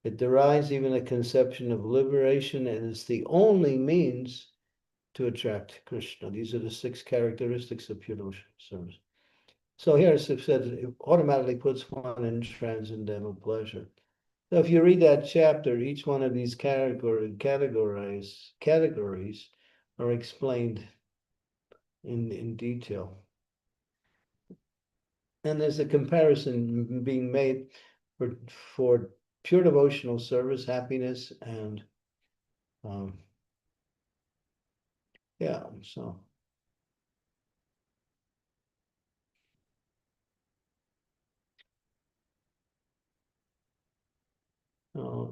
Speaker 2: It derives even a conception of liberation, and it's the only means to attract Krishna. These are the 6 characteristics of pure devotional service. So here it says it automatically puts one in transcendental pleasure. So if you read that chapter, each one of these categories are explained in detail. And there's a comparison being made for pure devotional service, happiness, and yeah, so.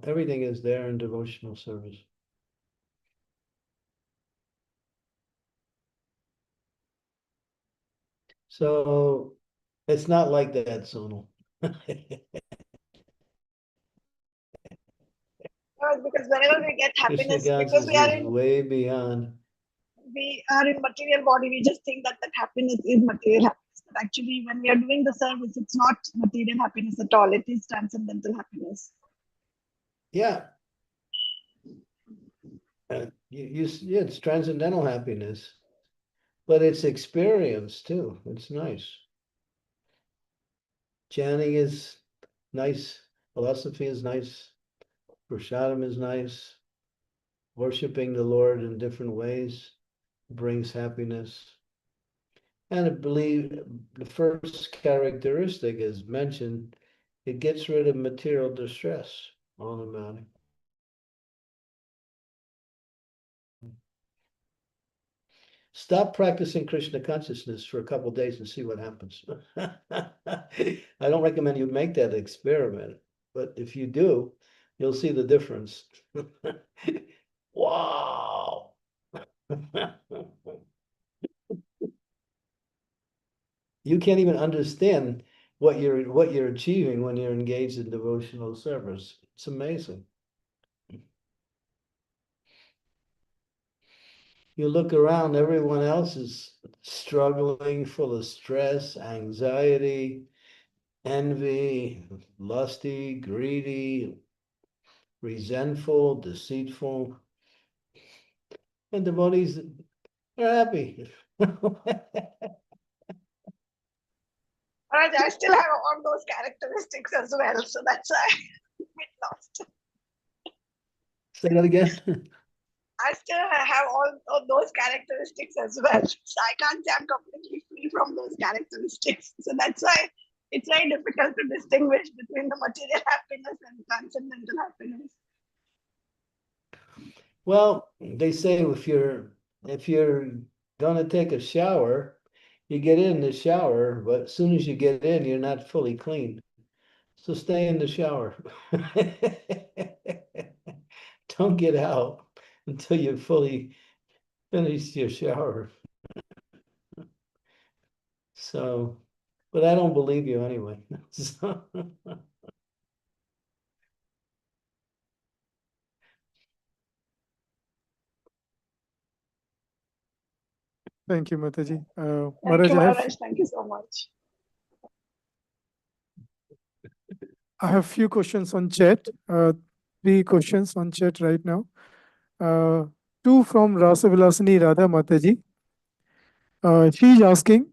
Speaker 2: Everything is there in devotional service. So it's not like that, Sonal.
Speaker 7: Because whenever we get
Speaker 2: Krishna
Speaker 7: happiness, because
Speaker 2: consciousness is way beyond.
Speaker 7: we are in material body, we just think that happiness is material happiness. But actually, when we are doing the service, it's not material happiness at all. It is transcendental happiness.
Speaker 2: Yeah. Yeah, it's transcendental happiness, but it's experience too. It's nice. Chanting is nice. Philosophy is nice. Prasadam is nice. Worshipping the Lord in different ways brings happiness. And I believe the first characteristic is mentioned, it gets rid of material distress automatically. Stop practicing Krishna consciousness for a couple of days and see what happens. I don't recommend you make that experiment, but if you do, you'll see the difference. Wow. You can't even understand what you're achieving when you're engaged in devotional service. It's amazing. You look around, everyone else is struggling, full of stress, anxiety, envy, lusty, greedy, resentful, deceitful. And devotees are happy.
Speaker 7: I still have all those characteristics as well, so that's why I'm a bit lost.
Speaker 2: Say that again.
Speaker 7: I still have all of those characteristics as well. So I can't say I'm completely free from those characteristics. So that's why it's very difficult to distinguish between the material happiness and transcendental happiness.
Speaker 2: Well, they say if you're gonna take a shower, you get in the shower, but as soon as you get in, you're not fully clean. So stay in the shower. Don't get out until you're fully finished your shower. So, but I don't believe you anyway. So,
Speaker 1: Thank you, Mataji.
Speaker 7: Thank
Speaker 1: Maharaj,
Speaker 7: you, Maharaj. Thank you so much.
Speaker 1: I have few questions on chat. 3 questions on chat right now. 2 from Rasavilasini Radha Mataji. She is asking,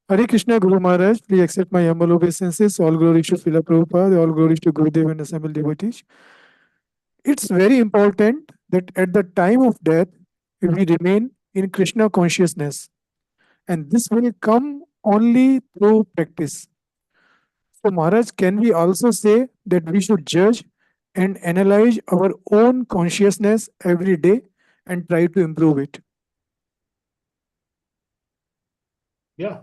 Speaker 1: Hare Krishna Guru Maharaj, please accept my humble obeisances. All glories to Srila Prabhupada, all glories to Gurudev and assembled devotees. It's very important that at the time of death, we remain in Krishna consciousness. And this will come only through practice. So Maharaj, can we also say that we should judge and analyze our own consciousness every day and try to improve it?
Speaker 2: yeah.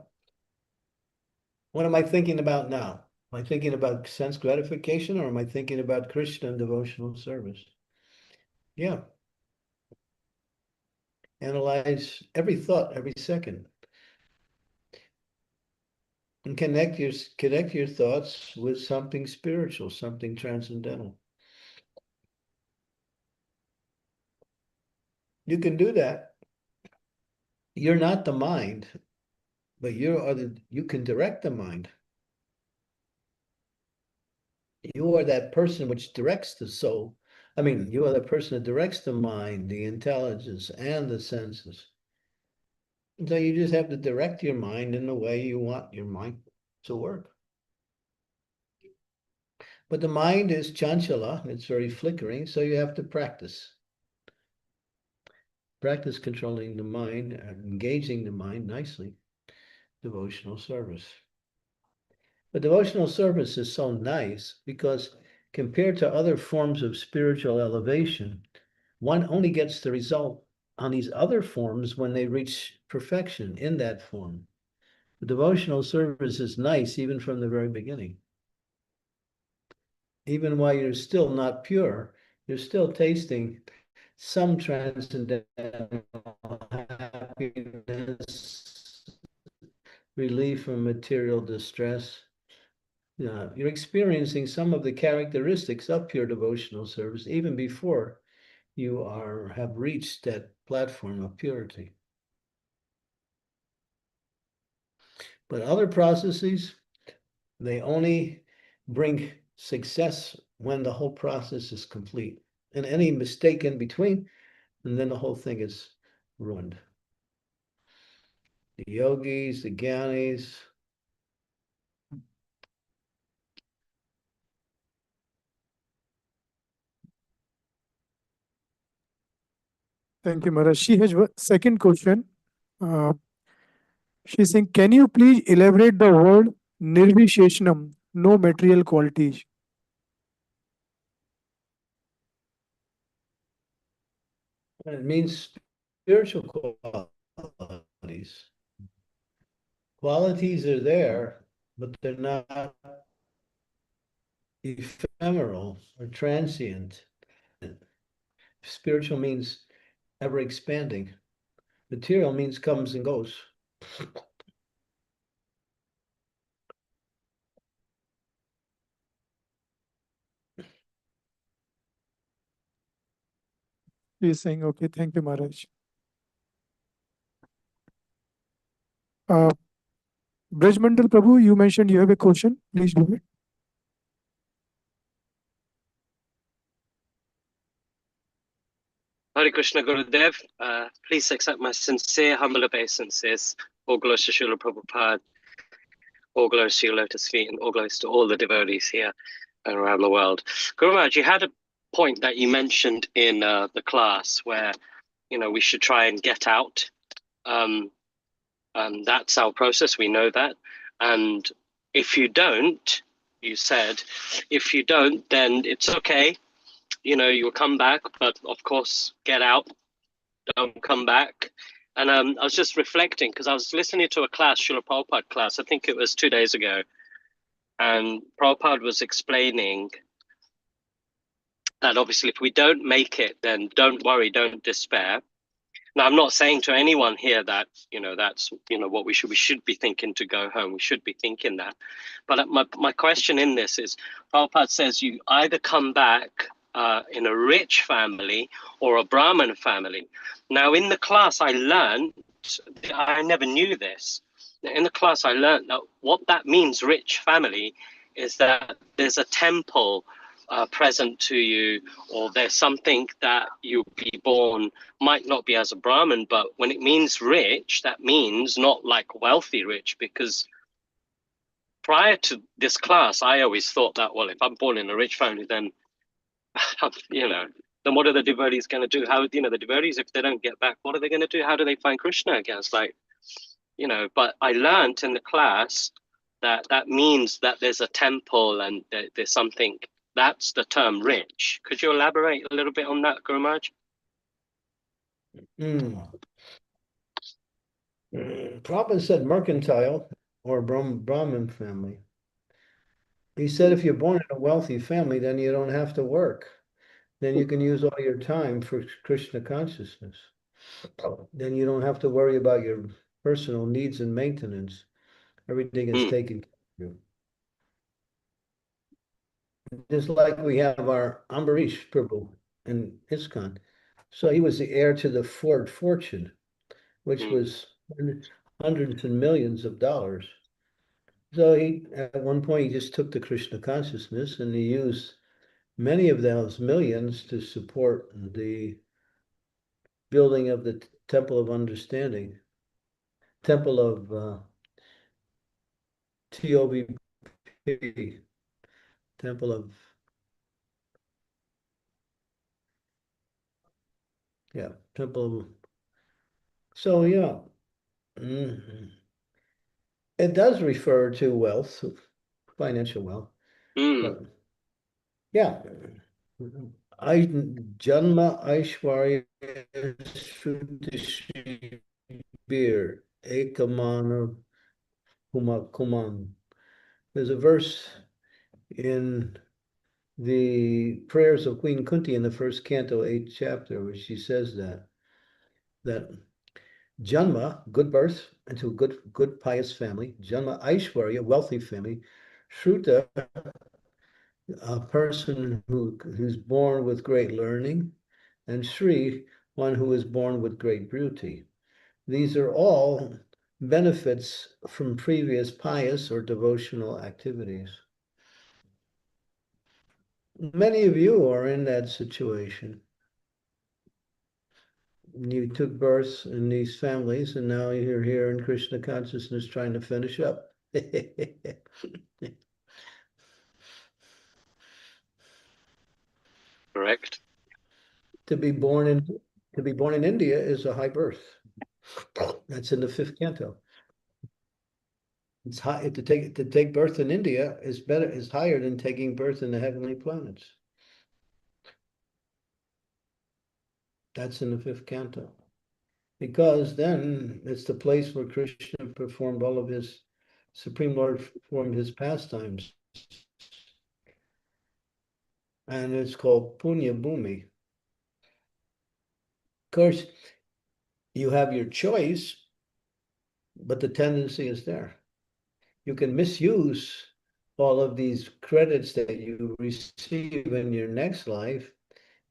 Speaker 2: What am I thinking about now? Am I thinking about sense gratification, or am I thinking about Krishna and devotional service? Yeah. Analyze every thought, every second. And connect your thoughts with something spiritual, something transcendental. You can do that. You're not the mind, but you can direct the mind. You are that person which directs the soul. I mean, you are the person that directs the mind, the intelligence, and the senses. And so you just have to direct your mind in the way you want your mind to work. But the mind is chanchala, it's very flickering, so you have to practice. Practice controlling the mind, engaging the mind nicely. Devotional service. But devotional service is so nice because compared to other forms of spiritual elevation, one only gets the result on these other forms when they reach perfection in that form. The devotional service is nice even from the very beginning. Even while you're still not pure, you're still tasting some transcendental happiness, relief from material distress. You're experiencing some of the characteristics of pure devotional service even before you have reached that platform of purity. But other processes, they only bring success when the whole process is complete. And any mistake in between, and then the whole thing is ruined. The yogis, the gyanis,
Speaker 1: Thank you, Maharaj. She has a second question. She's saying, can you please elaborate the word nirvisheshanam, no material qualities?
Speaker 2: it means spiritual qualities. Qualities are there, but they're not ephemeral or transient. Spiritual means ever expanding. Material means comes and goes.
Speaker 1: She's saying, okay, thank you, Maharaj. Brajmandal Prabhu, you mentioned you have a question. Please do it.
Speaker 8: Hare Krishna Gurudev, please accept my sincere, humble obeisances. All glories to Srila Prabhupada, all glories to your lotus feet, and all glories to all the devotees here and around the world. Guru Maharaj, you had a point that you mentioned in the class where, we should try and get out. That's our process, we know that. And if you don't, you said, if you don't, then it's okay. You'll come back, but of course, get out. Don't come back. And I was just reflecting because I was listening to a class, Srila Prabhupada class, I think it was 2 days ago. And Prabhupada was explaining that obviously if we don't make it, then don't worry, don't despair. Now, I'm not saying to anyone here that, that's, what we should be thinking to go home. We should be thinking that. But my question in this is, Prabhupada says you either come back in a rich family or a Brahmin family. Now, in the class, I never knew this. In the class, I learned that what that means, rich family, is that there's a temple present to you, or there's something that you'll be born, might not be as a Brahmin, but when it means rich, that means not like wealthy rich, because prior to this class, I always thought that, well, if I'm born in a rich family, then, then what are the devotees going to do? How, the devotees, if they don't get back, what are they going to do? How do they find Krishna again? It's like, but I learned in the class that means that there's a temple and there's something. That's the term rich. Could you elaborate a little bit on that, Guru Maharaj?
Speaker 2: Prabhupada said mercantile. or Brahmin family. He said, if you're born in a wealthy family, then you don't have to work. Then you can use all your time for Krishna consciousness. Then you don't have to worry about your personal needs and maintenance. Everything is taken care of you. Just like we have our Ambarish Prabhu in ISKCON. So he was the heir to the Ford fortune, which was hundreds and millions of dollars. So he, at one point, he just took the Krishna consciousness and he used many of those millions to support the building of the Temple of Understanding, Temple of TOVP, Temple of, yeah, Temple. So, yeah, it does refer to wealth, financial wealth, but yeah, Janma Aishwarya Shrutishri Bir Ekamana Kuman. There's a verse in the prayers of Queen Kunti in the first canto, 8th chapter, where she says that Janma, good birth into a good pious family, Janma Aishwarya, wealthy family, Shruta, a person who's born with great learning, and Shri, one who is born with great beauty. These are all benefits from previous pious or devotional activities. Many of you are in that situation. You took birth in these families, and now you're here in Krishna consciousness trying to finish up.
Speaker 8: Correct.
Speaker 2: To be born in India is a high birth. That's in the 5th canto. It's high to take birth in India is higher than taking birth in the heavenly planets. That's in the 5th canto. Because then it's the place where Krishna performed all of his, Supreme Lord performed his pastimes. And it's called Punya Bhumi. Of course, you have your choice, but the tendency is there. You can misuse all of these credits that you receive in your next life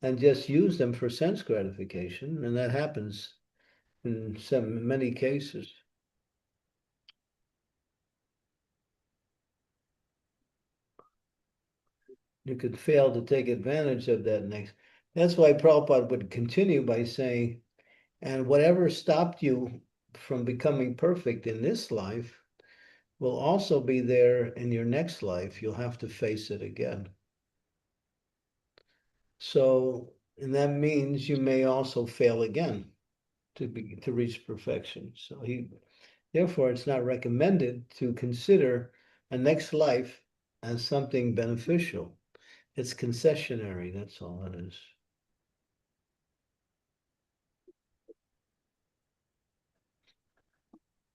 Speaker 2: and just use them for sense gratification, and that happens in many cases. You could fail to take advantage of that next. That's why Prabhupada would continue by saying, and whatever stopped you from becoming perfect in this life will also be there in your next life. You'll have to face it again. So, and that means you may also fail again to reach perfection. So therefore, it's not recommended to consider a next life as something beneficial. It's concessionary, that's all it is.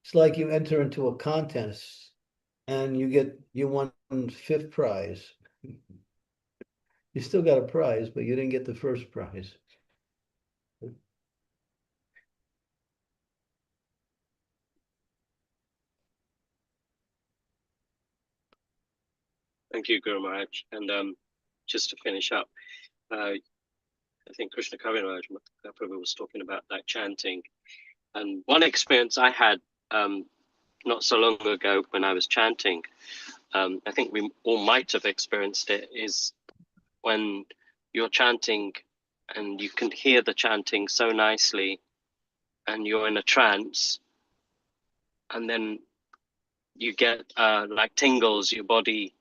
Speaker 2: It's like you enter into a contest and you won 5th prize. You still got a prize, but you didn't get the first prize.
Speaker 8: Thank you, Guru Maharaj. And just to finish up, I think Krishna Kaviraj Prabhu was talking about that chanting. And one experience I had not so long ago when I was chanting, I think we all might have experienced it, is when you're chanting and you can hear the chanting so nicely and you're in a trance, and then you get like tingles, your body,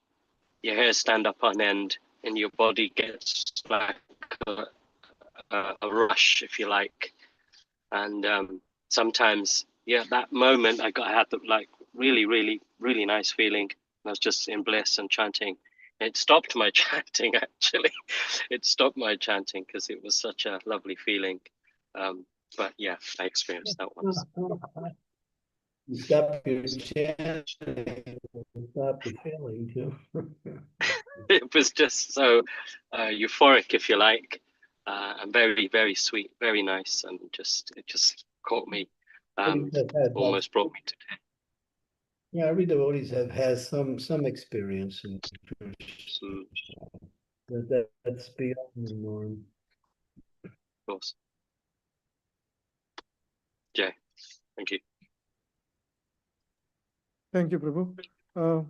Speaker 8: your hair stand up on end, and your body gets like a rush, if you like. And sometimes, yeah, that moment I had the like really nice feeling. I was just in bliss and chanting. It stopped my chanting, actually. It stopped my chanting because it was such a lovely feeling. But yeah, I experienced that once.
Speaker 2: You stop your chanting, you stop the feeling too.
Speaker 8: It was just so euphoric, if you like, and very, very sweet, very nice, and it just caught me, almost brought me to tears.
Speaker 2: Yeah, every devotees has some experience in Krishna. That's beyond the norm.
Speaker 8: Of course. Jay, thank you.
Speaker 1: Thank you, Prabhu.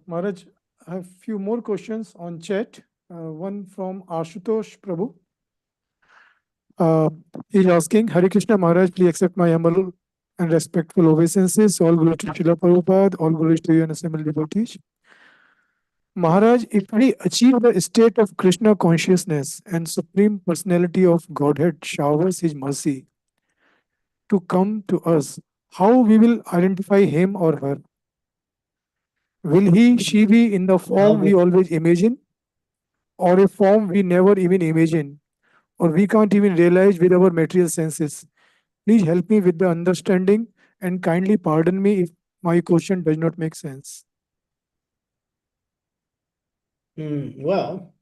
Speaker 1: Maharaj, I have few more questions on chat. One from Ashutosh Prabhu. He's asking, Hare Krishna Maharaj, please accept my humble and respectful obeisances. All glory to Srila Prabhupada, all glory to you and assembled devotees. Maharaj, if we achieve the state of Krishna consciousness and Supreme Personality of Godhead showers His mercy to come to us, how we will identify him or her? Will he, she be in the form we always imagine, or a form we never even imagine, or we can't even realize with our material senses? Please help me with the understanding and kindly pardon me if my question does not make sense.
Speaker 2: Well,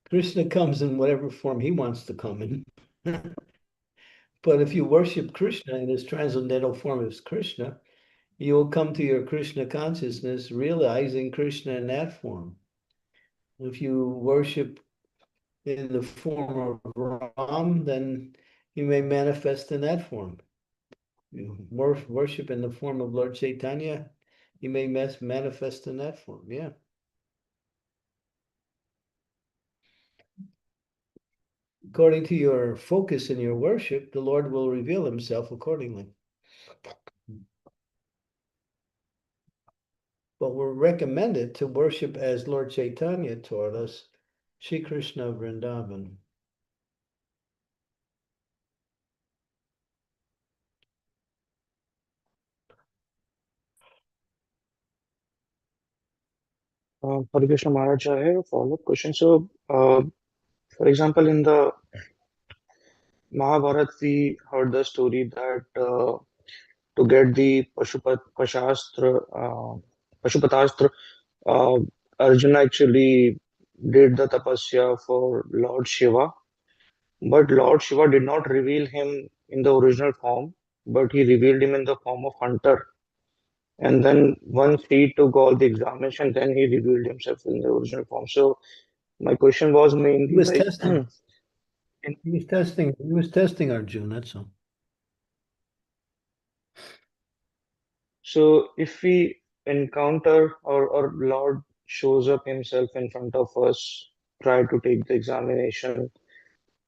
Speaker 2: Krishna comes in whatever form he wants to come in. But if you worship Krishna in his transcendental form as Krishna, you will come to your Krishna consciousness realizing Krishna in that form. If you worship in the form of Ram, then you may manifest in that form. You worship in the form of Lord Chaitanya, you may manifest in that form. Yeah. According to your focus in your worship, the Lord will reveal himself accordingly. But we're recommended to worship as Lord Chaitanya taught us, Shri Krishna Vrindavan.
Speaker 9: Hare Krishna Maharaj, I have a follow-up question. So, for example, in the Mahabharata, we heard the story that to get the Pashupatastra, uh, Arjuna actually did the tapasya for Lord Shiva, but Lord Shiva did not reveal him in the original form, but he revealed him in the form of hunter. And then once he took all the examination, then he revealed himself in the original form. So my question was
Speaker 2: He
Speaker 9: mainly
Speaker 2: was
Speaker 9: like,
Speaker 2: testing. He was testing Arjuna, that's all.
Speaker 9: so if we encounter or Lord shows up himself in front of us, try to take the examination,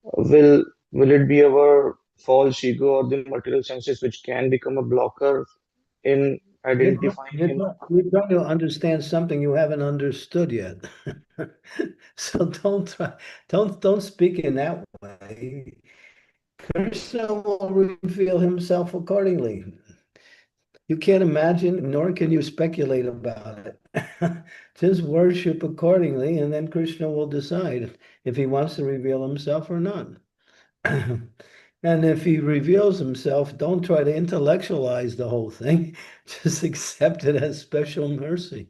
Speaker 9: will will it be our false ego or the material senses which can become a blocker in identifying him?
Speaker 2: You're trying to understand something you haven't understood yet. So don't speak in that way. Krishna will reveal himself accordingly. You can't imagine, nor can you speculate about it. Just worship accordingly, and then Krishna will decide if he wants to reveal himself or not. And if he reveals himself, don't try to intellectualize the whole thing. Just accept it as special mercy.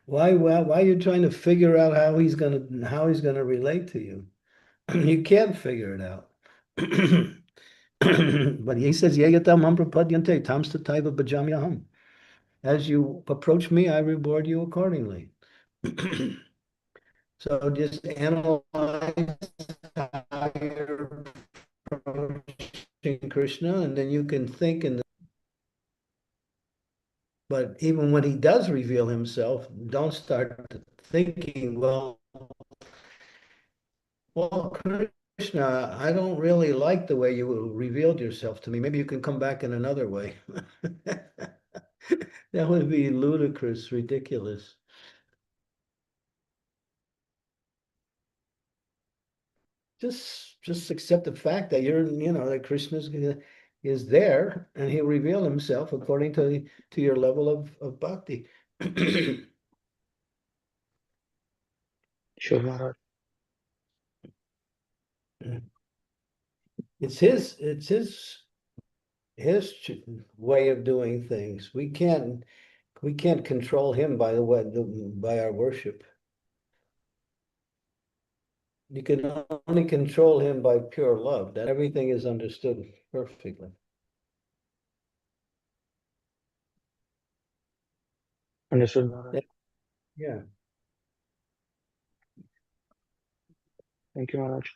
Speaker 2: Why are you trying to figure out how he's gonna relate to you? You can't figure it out. But he says, "Yeyatam prapadyante tamstataiva bhajamyaham." As you approach me, I reward you accordingly. So just analyze how you're approaching Krishna, and then you can think but even when he does reveal himself, don't start thinking, well, Krishna, I don't really like the way you revealed yourself to me. Maybe you can come back in another way. That would be ludicrous, ridiculous. Just accept the fact that that Krishna is there, and he'll reveal himself according to your level of bhakti.
Speaker 9: Sure, Maharaj.
Speaker 2: It's his way of doing things. We can't control him by by our worship. You can only control him by pure love. That everything is understood perfectly.
Speaker 9: Understood, Maharaj.
Speaker 2: Yeah.
Speaker 9: Thank you, Maharaj.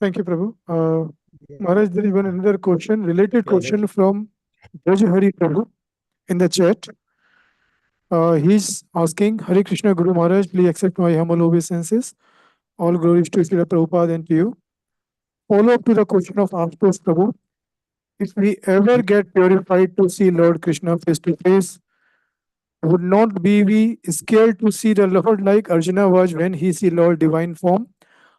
Speaker 1: Thank you, Prabhu. Maharaj, there is one another question, related
Speaker 2: Yeah,
Speaker 1: question from Raj Hari Prabhu in the chat. He's asking, Hare Krishna Guru Maharaj, please accept my humble obeisances. All glories to Srila Prabhupada and to you. Follow up to the question of Ashutosh Prabhu. If we ever get purified to see Lord Krishna face to face, would not be we scared to see the Lord like Arjuna was when he see Lord divine form?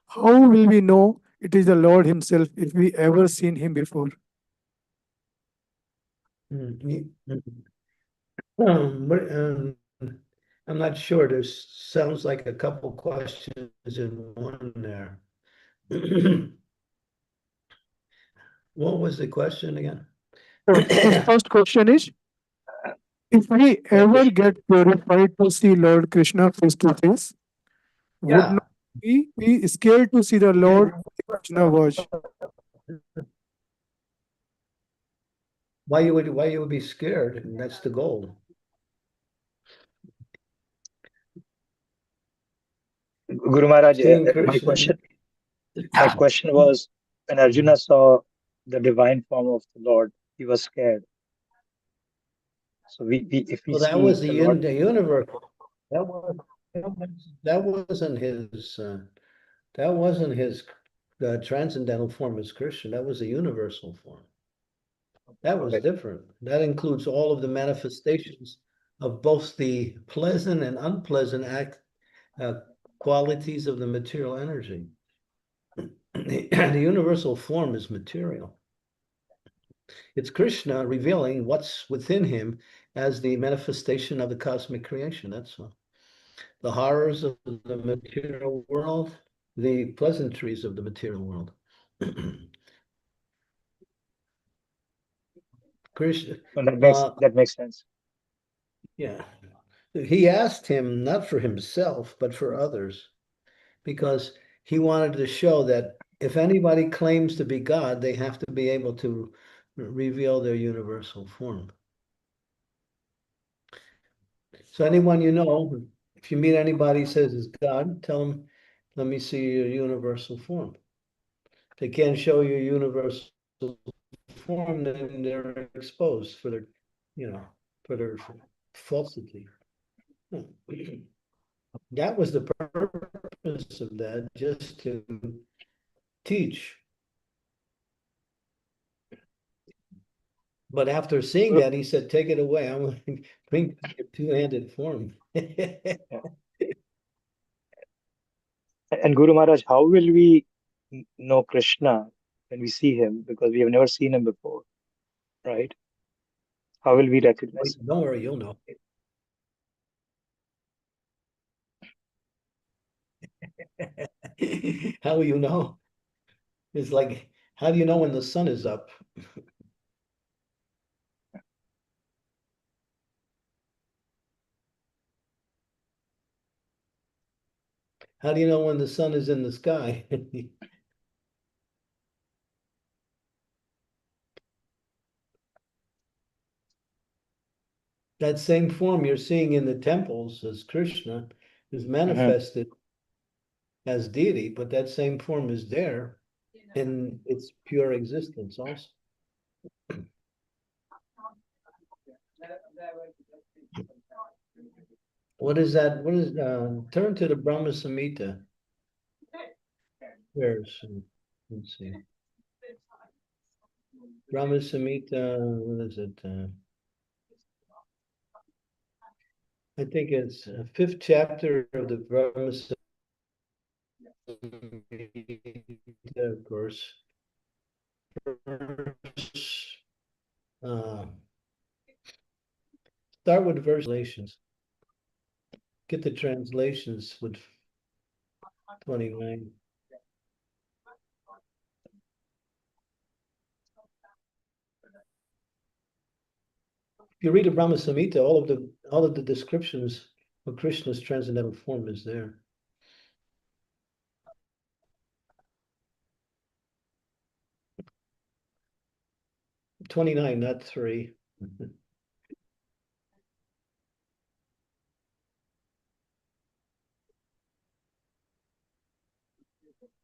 Speaker 1: How will we know it is the Lord himself if we ever seen him before?
Speaker 2: I'm not sure. There sounds like a couple questions in one there. What was the question again?
Speaker 1: The first question is, if we ever get purified to see Lord Krishna face to face, would
Speaker 2: Yeah.
Speaker 1: not we be scared to see the Lord like Arjuna was?
Speaker 2: Why you would be scared? And that's the goal.
Speaker 10: Guru Maharaj,
Speaker 2: Seeing
Speaker 10: my
Speaker 2: Krishna.
Speaker 10: question was, when Arjuna saw the divine form of the Lord, he was scared. So if we
Speaker 2: Well, that
Speaker 10: see
Speaker 2: was
Speaker 10: the Lord,
Speaker 2: the universe. That wasn't his transcendental form as Krishna. That was a universal form. That was
Speaker 10: right,
Speaker 2: different. That includes all of the manifestations of both the pleasant and unpleasant qualities of the material energy. The universal form is material. It's Krishna revealing what's within him as the manifestation of the cosmic creation. That's all. The horrors of the material world, the pleasantries of the material world. Krishna,
Speaker 10: that makes sense.
Speaker 2: yeah. He asked him not for himself, but for others, because he wanted to show that if anybody claims to be God, they have to be able to reveal their universal form. So anyone you know, if you meet anybody who says is God, tell them, let me see your universal form. If they can't show you universal form, then they're exposed for their, for their falsity. That was the purpose of that, just to teach. But after seeing that, he said, take it away. I'm going to bring your two-handed form.
Speaker 10: And Guru Maharaj, how will we know Krishna when we see him? Because we have never seen him before, right? How will we recognize him?
Speaker 2: Don't worry, you'll know. How will you know? It's like, how do you know when the sun is up? How do you know when the sun is in the sky? That same form you're seeing in the temples as Krishna is manifested as deity, but that same form is there in its pure existence also. What is that? What is turn to the Brahma Samhita? Let's see. Brahma Samhita, what is it? I think it's fifth chapter of the Brahma Samhita, of course. Start with verse translations. Get the translations with 29. If you read the Brahma Samhita, all of the descriptions of Krishna's transcendental form is there. $29, not $3.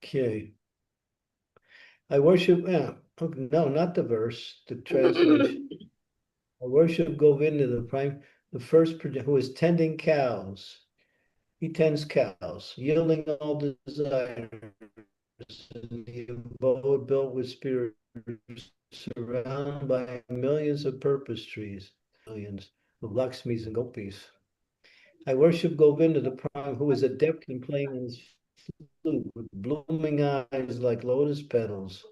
Speaker 2: Okay. I worship, okay, no, not the verse, the translation. I worship Govinda, the first, who is tending cows. He tends cows, yielding all desires. In the abode built with spirit, surrounded by millions of purpose trees, millions of Lakshmis and Gopis. I worship Govinda, the prime, who is adept in playing his flute, with blooming eyes like lotus petals,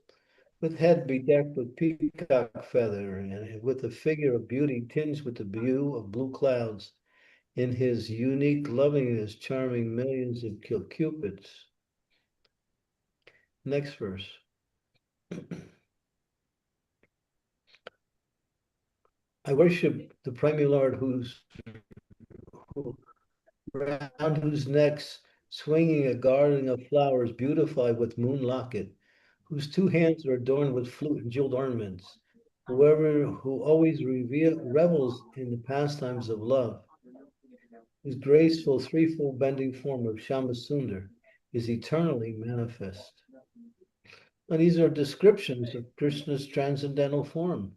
Speaker 2: with head bedecked with peacock feather, and with a figure of beauty tinged with the hue of blue clouds. In his unique lovingness, charming millions of cupids. Next verse. I worship the primary Lord around whose necks swinging a garland of flowers beautified with moon locket, whose two hands are adorned with flute and jeweled ornaments, who always revels in the pastimes of love, whose graceful threefold bending form of Shamasundar is eternally manifest. And these are descriptions of Krishna's transcendental form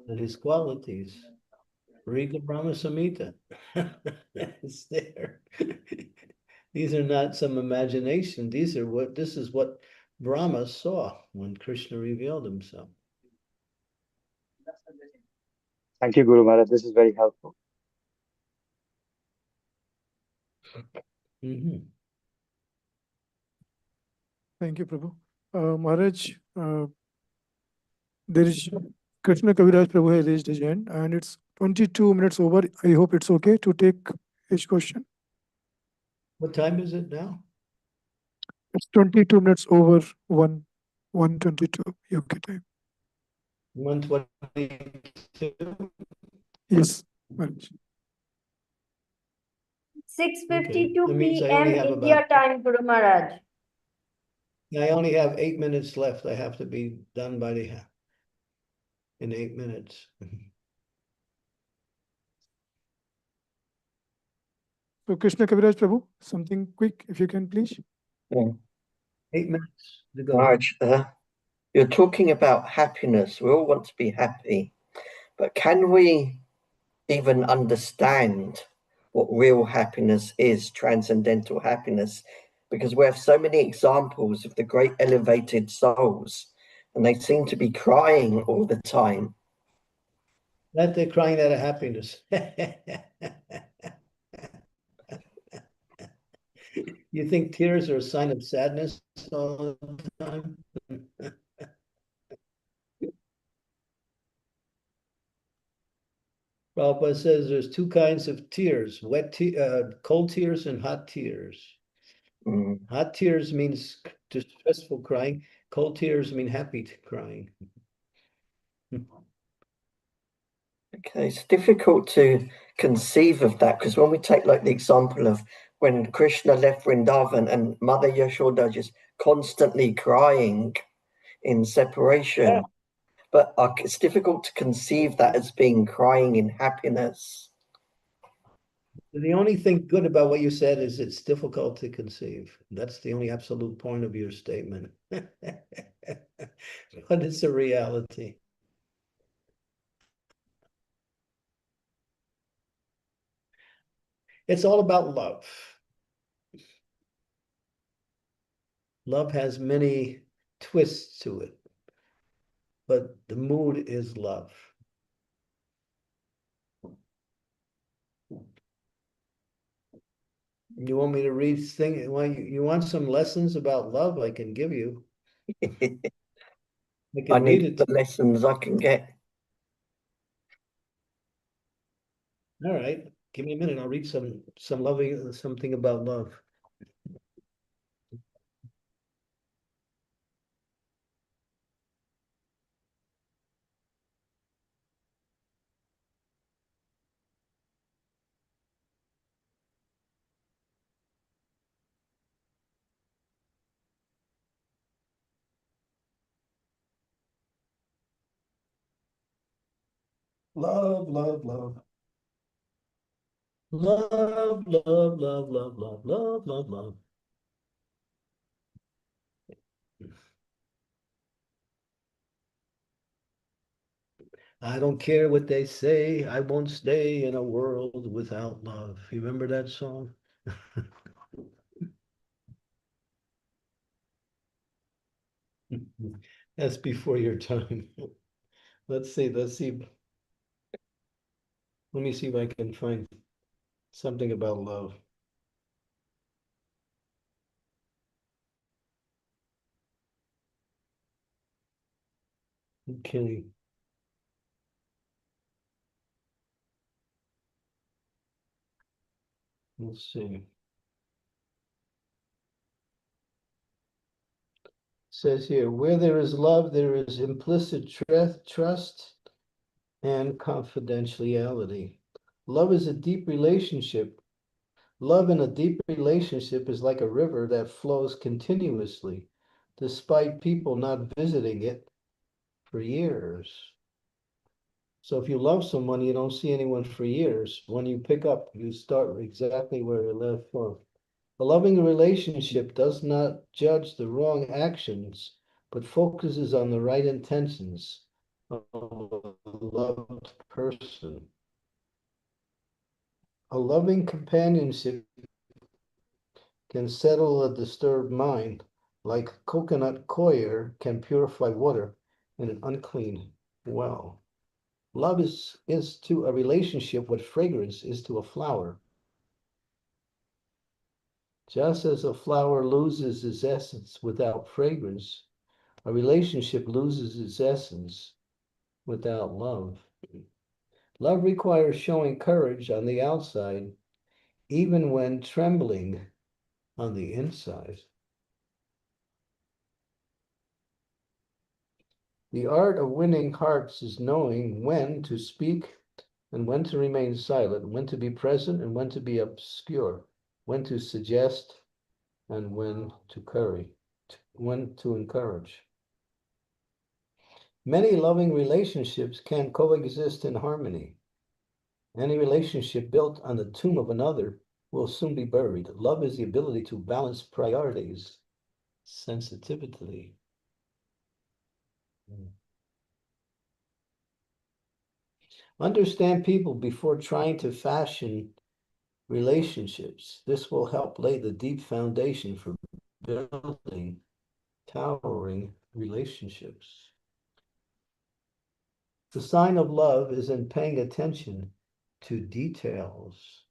Speaker 2: and his qualities. Read the Brahma Samhita. It's there. These are not some imagination. This is what Brahma saw when Krishna revealed himself.
Speaker 10: Thank you, Guru Maharaj. This is very helpful.
Speaker 2: Mm-hmm.
Speaker 1: Thank you, Prabhu. Maharaj, there is Krishna Kaviraj Prabhu has raised his hand and it's 22 minutes over. I hope it's okay to take his question.
Speaker 2: What time is it now?
Speaker 1: It's 22 minutes over 1:22 UK time.
Speaker 2: 1:22.
Speaker 1: Yes, Maharaj.
Speaker 6: 6:52
Speaker 2: That means I
Speaker 6: p.m.
Speaker 2: only have
Speaker 6: India
Speaker 2: about,
Speaker 6: time, Guru Maharaj.
Speaker 2: I only have 8 minutes left. I have to be done in 8 minutes.
Speaker 1: So Krishna Kaviraj Prabhu, something quick if you can please.
Speaker 5: Yeah.
Speaker 2: 8 minutes to go.
Speaker 5: Raj, you're talking about happiness. We all want to be happy, but can we even understand what real happiness is, transcendental happiness? Because we have so many examples of the great elevated souls, and they seem to be crying all the time.
Speaker 2: That they're crying out of happiness. You think tears are a sign of sadness all the time? Prabhupada says there's two kinds of tears, cold tears and hot tears.
Speaker 5: Mm.
Speaker 2: Hot tears means distressful crying. Cold tears mean happy crying.
Speaker 5: Okay, it's difficult to conceive of that because when we take like the example of when Krishna left Vrindavan and Mother Yashoda just constantly crying in separation,
Speaker 2: Yeah.
Speaker 5: but it's difficult to conceive that as being crying in happiness.
Speaker 2: The only thing good about what you said is it's difficult to conceive. That's the only absolute point of your statement. But it's a reality. It's all about love. Love has many twists to it, but the mood is love. You want me to read things? Well, you want some lessons about love? I can give you. I
Speaker 5: I
Speaker 2: can read
Speaker 5: need
Speaker 2: it.
Speaker 5: the lessons I can get.
Speaker 2: All right, give me a minute. I'll read something about love. Love, love, love. Love, love, love, love, love, love, love, love. I don't care what they say, I won't stay in a world without love. You remember that song? That's before your time. Let's see. Let me see if I can find something about love. Okay. Let's see. Says here, where there is love, there is implicit trust and confidentiality. Love is a deep relationship. Love in a deep relationship is like a river that flows continuously, despite people not visiting it for years. So if you love someone, you don't see anyone for years. When you pick up, you start exactly where you left off. A loving relationship does not judge the wrong actions, but focuses on the right intentions of a loved person. A loving companionship can settle a disturbed mind, like coconut coir can purify water in an unclean well. Love is to a relationship what fragrance is to a flower. Just as a flower loses its essence without fragrance, a relationship loses its essence without love. Love requires showing courage on the outside, even when trembling on the inside. The art of winning hearts is knowing when to speak and when to remain silent, when to be present and when to be obscure, when to suggest and when to encourage. Many loving relationships can coexist in harmony. Any relationship built on the tomb of another will soon be buried. Love is the ability to balance priorities, sensitivity. Understand people before trying to fashion relationships. This will help lay the deep foundation for building towering relationships. The sign of love is in paying attention to details.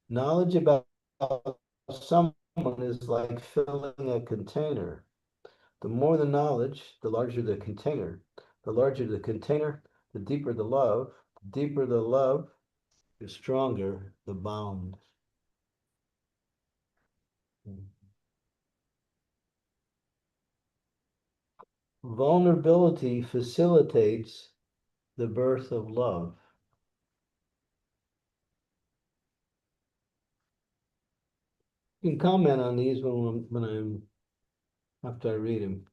Speaker 2: Knowledge about someone is like filling a container. The more the knowledge, the larger the container. The larger the container, the deeper the love. The deeper the love, the stronger the bond. Vulnerability facilitates the birth of love. You can comment on these after I read them.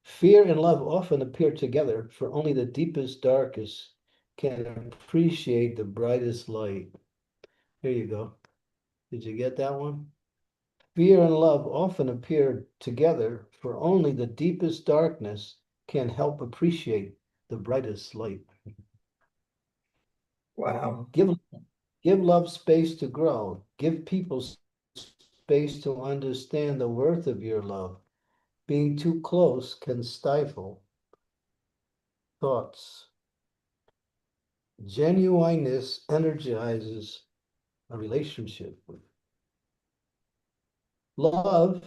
Speaker 2: Fear and love often appear together, for only the deepest, darkest can appreciate the brightest light. Here you go. Did you get that one? Fear and love often appear together, for only the deepest darkness can help appreciate the brightest light.
Speaker 5: Wow.
Speaker 2: Give love space to grow. Give people space to understand the worth of your love. Being too close can stifle thoughts. Genuineness energizes a relationship. Love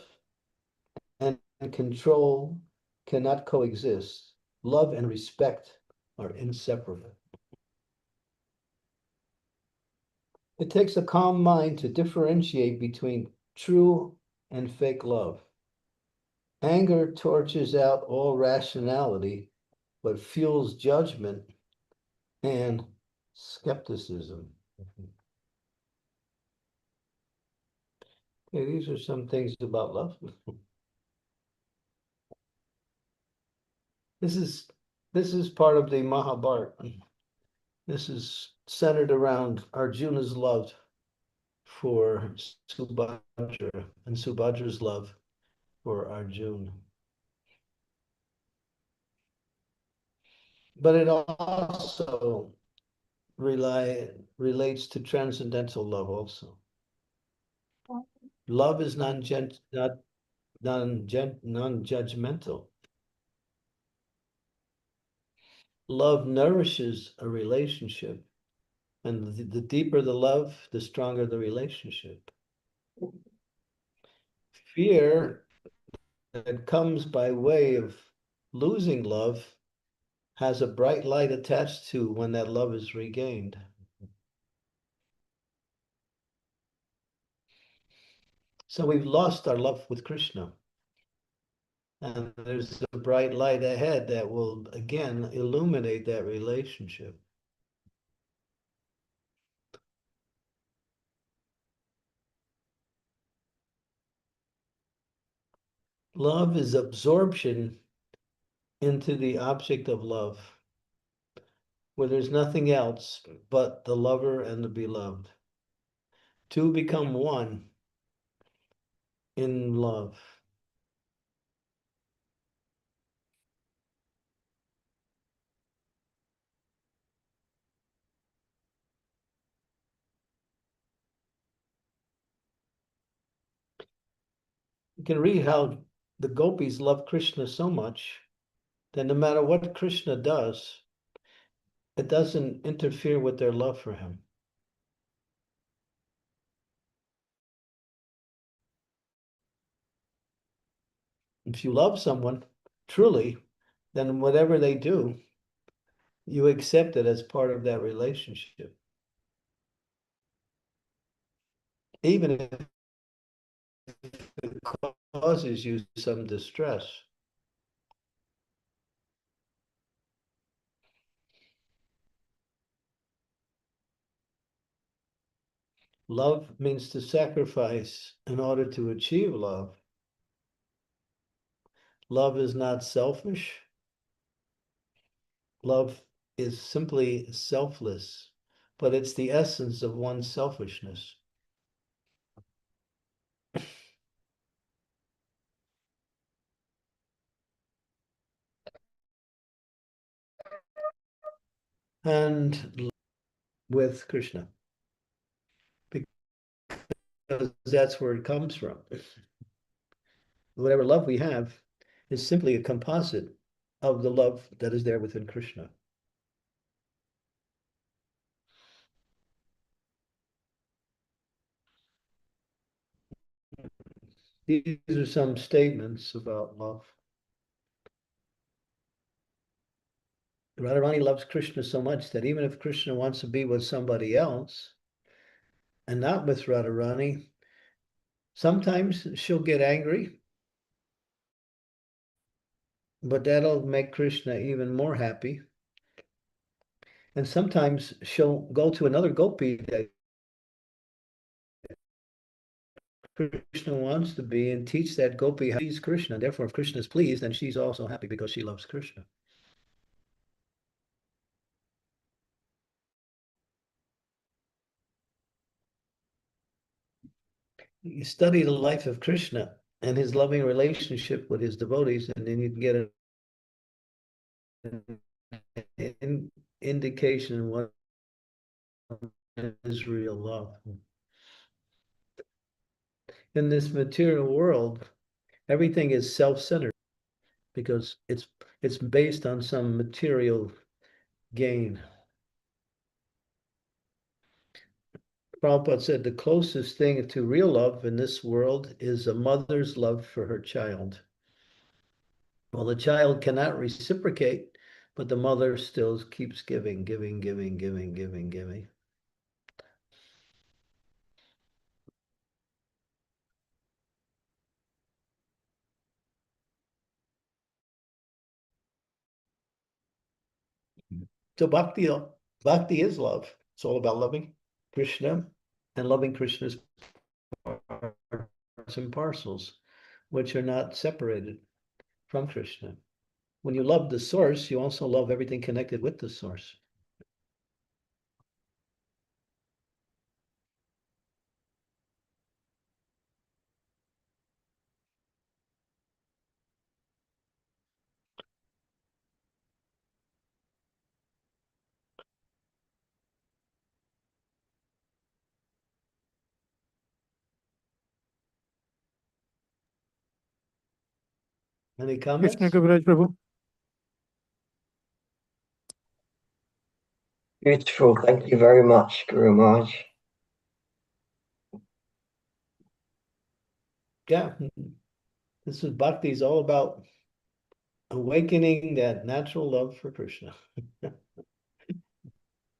Speaker 2: and control cannot coexist. Love and respect are inseparable. It takes a calm mind to differentiate between true and fake love. Anger torches out all rationality, but fuels judgment and skepticism. Okay, these are some things about love. This is part of the Mahabharata. This is centered around Arjuna's love for Subhadra and Subhadra's love for Arjuna. But it also relates to transcendental love also. Love is non-judgmental. Love nourishes a relationship, and the deeper the love, the stronger the relationship. Fear that comes by way of losing love has a bright light attached to when that love is regained. So we've lost our love with Krishna. And there's a bright light ahead that will again illuminate that relationship. Love is absorption into the object of love, where there's nothing else but the lover and the beloved. Two become one in love. You can read how the gopis love Krishna so much that no matter what Krishna does, it doesn't interfere with their love for him. If you love someone truly, then whatever they do, you accept it as part of that relationship. Even if it causes you some distress. Love means to sacrifice in order to achieve love. Love is not selfish. Love is simply selfless, but it's the essence of one's selfishness. And with Krishna, because that's where it comes from. Whatever love we have is simply a composite of the love that is there within Krishna. These are some statements about love. Radharani loves Krishna so much that even if Krishna wants to be with somebody else and not with Radharani, sometimes she'll get angry, but that'll make Krishna even more happy. And sometimes she'll go to another gopi that Krishna wants to be and teach that gopi how to please Krishna. Therefore, if Krishna is pleased, then she's also happy because she loves Krishna. You study the life of Krishna and his loving relationship with his devotees, and then you can get an indication of what is real love. In this material world, everything is self-centered because it's based on some material gain. Prabhupada said the closest thing to real love in this world is a mother's love for her child. Well, the child cannot reciprocate, but the mother still keeps giving. So bhakti is love. It's all about loving Krishna and loving Krishna's parts and parcels, which are not separated from Krishna. when you love the source, you also love everything connected with the source. Any comments?
Speaker 1: Krishna Kaviraj Prabhu.
Speaker 5: Beautiful. Thank you very much, Guru Maharaj.
Speaker 2: Yeah, this is bhakti is all about awakening that natural love for Krishna.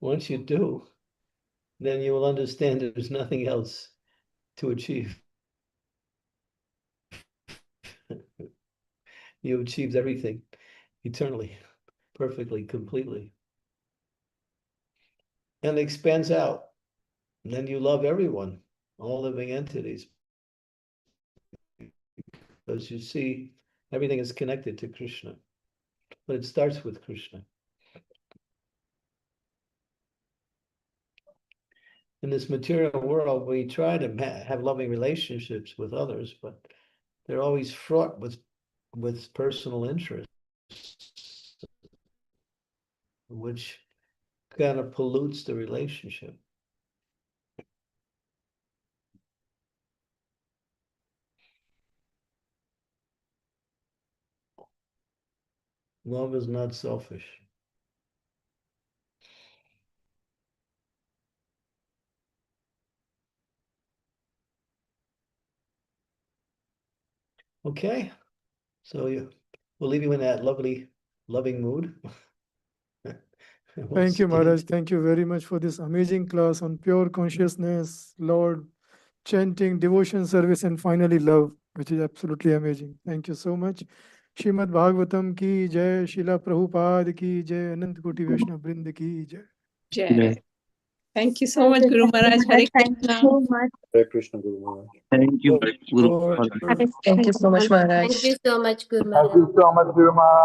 Speaker 2: Once you do, then you will understand there's nothing else to achieve. You achieved everything eternally, perfectly, completely. And it expands out. And then you love everyone, all living entities. Because you see, everything is connected to Krishna. But it starts with Krishna. In this material world, we try to have loving relationships with others, but they're always fraught with personal interests, which kind of pollutes the relationship. Love is not selfish. Okay, so we'll leave you in that lovely, loving mood. We'll
Speaker 1: Thank you,
Speaker 2: see
Speaker 1: Maharaj. Thank you very much for this amazing class on pure consciousness, Lord, chanting, devotion, service, and finally love, which is absolutely amazing. Thank you so much. Shrimad Bhagavatam ki jai, Srila Prabhupada ki jai, Anant Koti Vaishnava Vrind ki jai.
Speaker 4: Jai. Thank you so much, Guru Maharaj. Hare
Speaker 6: Thank you
Speaker 4: Krishna.
Speaker 6: so much.
Speaker 9: Hare Krishna, Guru Maharaj.
Speaker 11: Thank you, Guru
Speaker 2: Lord.
Speaker 11: Maharaj.
Speaker 6: Thank you so much, Guru Maharaj.
Speaker 12: Thank you so much, Guru Maharaj.